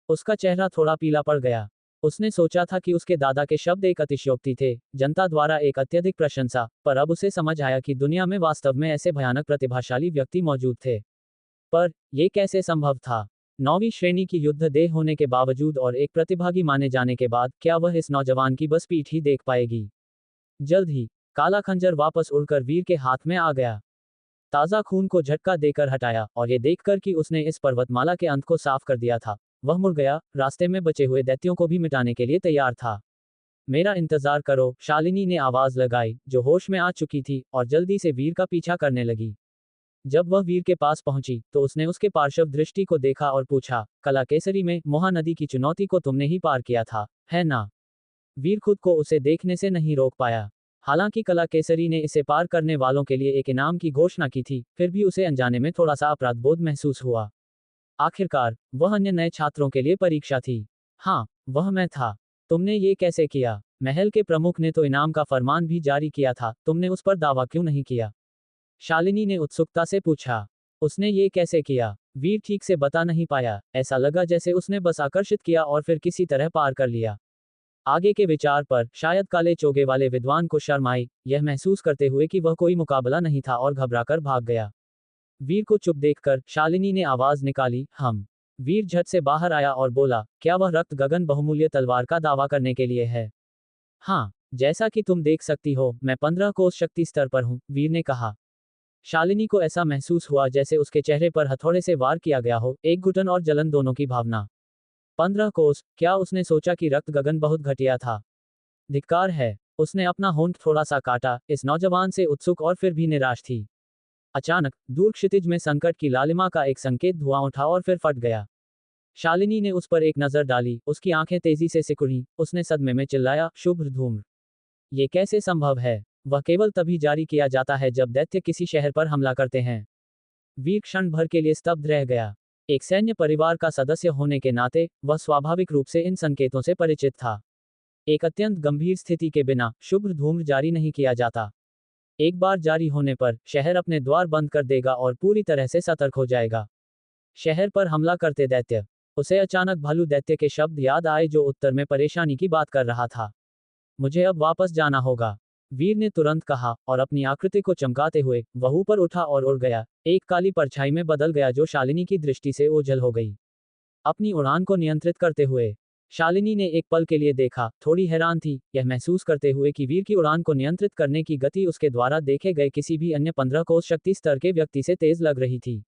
उसका चेहरा थोड़ा पीला पड़ गया। उसने सोचा था कि उसके दादा के शब्द एक अतिशयोक्ति थे, जनता द्वारा एक अत्यधिक प्रशंसा, पर अब उसे समझ आया कि दुनिया में वास्तव में ऐसे भयानक प्रतिभाशाली व्यक्ति मौजूद थे। पर यह कैसे संभव था? 9वीं श्रेणी की युद्ध देह होने के बावजूद और एक प्रतिभागी माने जाने के बाद, क्या वह इस नौजवान की बस पीठ ही देख पाएगी? जल्द ही काला खंजर वापस उड़कर वीर के हाथ में आ गया। ताजा खून को झटका देकर हटाया, और ये देखकर कि उसने इस पर्वतमाला के अंत को साफ कर दिया था, वह मुड़ गया, रास्ते में बचे हुए दैत्यों को भी मिटाने के लिए तैयार था। मेरा इंतजार करो, शालिनी ने आवाज लगाई, जो होश में आ चुकी थी, और जल्दी से वीर का पीछा करने लगी। जब वह वीर के पास पहुंची, तो उसने उसके पार्श्व दृष्टि को देखा और पूछा, कला केसरी में मोहा नदी की चुनौती को तुमने ही पार किया था, है ना? वीर खुद को उसे देखने से नहीं रोक पाया। हालांकि कला केसरी ने इसे पार करने वालों के लिए एक इनाम की घोषणा की थी, फिर भी उसे अनजाने में थोड़ा सा अपराध बोध महसूस हुआ। आखिरकार वह अन्य नए छात्रों के लिए परीक्षा थी। हाँ, वह मैं था। तुमने ये कैसे किया? महल के प्रमुख ने तो इनाम का फरमान भी जारी किया था, तुमने उस पर दावा क्यों नहीं किया? शालिनी ने उत्सुकता से पूछा। उसने ये कैसे किया? वीर ठीक से बता नहीं पाया। ऐसा लगा जैसे उसने बस आकर्षित किया और फिर किसी तरह पार कर लिया। आगे के विचार पर शायद काले चोगे वाले विद्वान को शर्म आई, यह महसूस करते हुए कि वह कोई मुकाबला नहीं था, और घबराकर भाग गया। वीर को चुप देखकर शालिनी ने आवाज निकाली, हम। वीर झट से बाहर आया और बोला, क्या वह रक्त गगन बहुमूल्य तलवार का दावा करने के लिए है? हाँ, जैसा कि तुम देख सकती हो, मैं 15 कोस शक्ति स्तर पर हूँ, वीर ने कहा। शालिनी को ऐसा महसूस हुआ जैसे उसके चेहरे पर हथौड़े से वार किया गया हो, एक घुटन और जलन दोनों की भावना। 15 कोस, क्या उसने सोचा कि रक्त गगन बहुत घटिया था? धिक्कार है। उसने अपना होंठ थोड़ा सा काटा, इस नौजवान से उत्सुक और फिर भी निराश थी। अचानक दूर क्षितिज में संकट की लालिमा का एक संकेत धुआं उठा और फिर फट गया। शालिनी ने उस पर एक नजर डाली, उसकी आंखें तेजी से सिकुड़ी, उसने सदमे में चिल्लाया, शुभ धूम्र। ये कैसे संभव है? वह केवल तभी जारी किया जाता है जब दैत्य किसी शहर पर हमला करते हैं। वीर क्षण भर के लिए स्तब्ध रह गया। एक सैन्य परिवार का सदस्य होने के नाते वह स्वाभाविक रूप से इन संकेतों से परिचित था। एक अत्यंत गंभीर स्थिति के बिना शुभ धूम्र जारी नहीं किया जाता। एक बार जारी होने पर शहर अपने द्वार बंद कर देगा और पूरी तरह से सतर्क हो जाएगा। शहर पर हमला करते दैत्य। उसे अचानक भालू दैत्य के शब्द याद आए जो उत्तर में परेशानी की बात कर रहा था। मुझे अब वापस जाना होगा, वीर ने तुरंत कहा और अपनी आकृति को चमकाते हुए वह ऊपर उठा और उड़ गया, एक काली परछाई में बदल गया जो शालिनी की दृष्टि से ओझल हो गई। अपनी उड़ान को नियंत्रित करते हुए शालिनी ने एक पल के लिए देखा, थोड़ी हैरान थी, यह महसूस करते हुए कि वीर की उड़ान को नियंत्रित करने की गति उसके द्वारा देखे गए किसी भी अन्य 15 कोस शक्ति स्तर के व्यक्ति से तेज लग रही थी।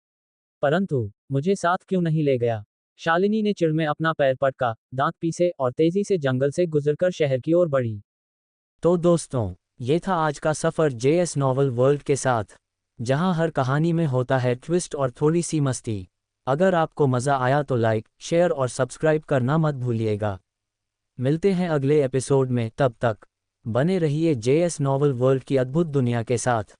परंतु मुझे साथ क्यों नहीं ले गया? शालिनी ने चिढ़ में अपना पैर पटका, दांत पीसे और तेजी से जंगल से गुजरकर शहर की ओर बढ़ी। तो दोस्तों, ये था आज का सफ़र जेएस नॉवल वर्ल्ड के साथ, जहां हर कहानी में होता है ट्विस्ट और थोड़ी सी मस्ती। अगर आपको मज़ा आया तो लाइक, शेयर और सब्सक्राइब करना मत भूलिएगा। मिलते हैं अगले एपिसोड में, तब तक बने रहिए जेएस नॉवल वर्ल्ड की अद्भुत दुनिया के साथ।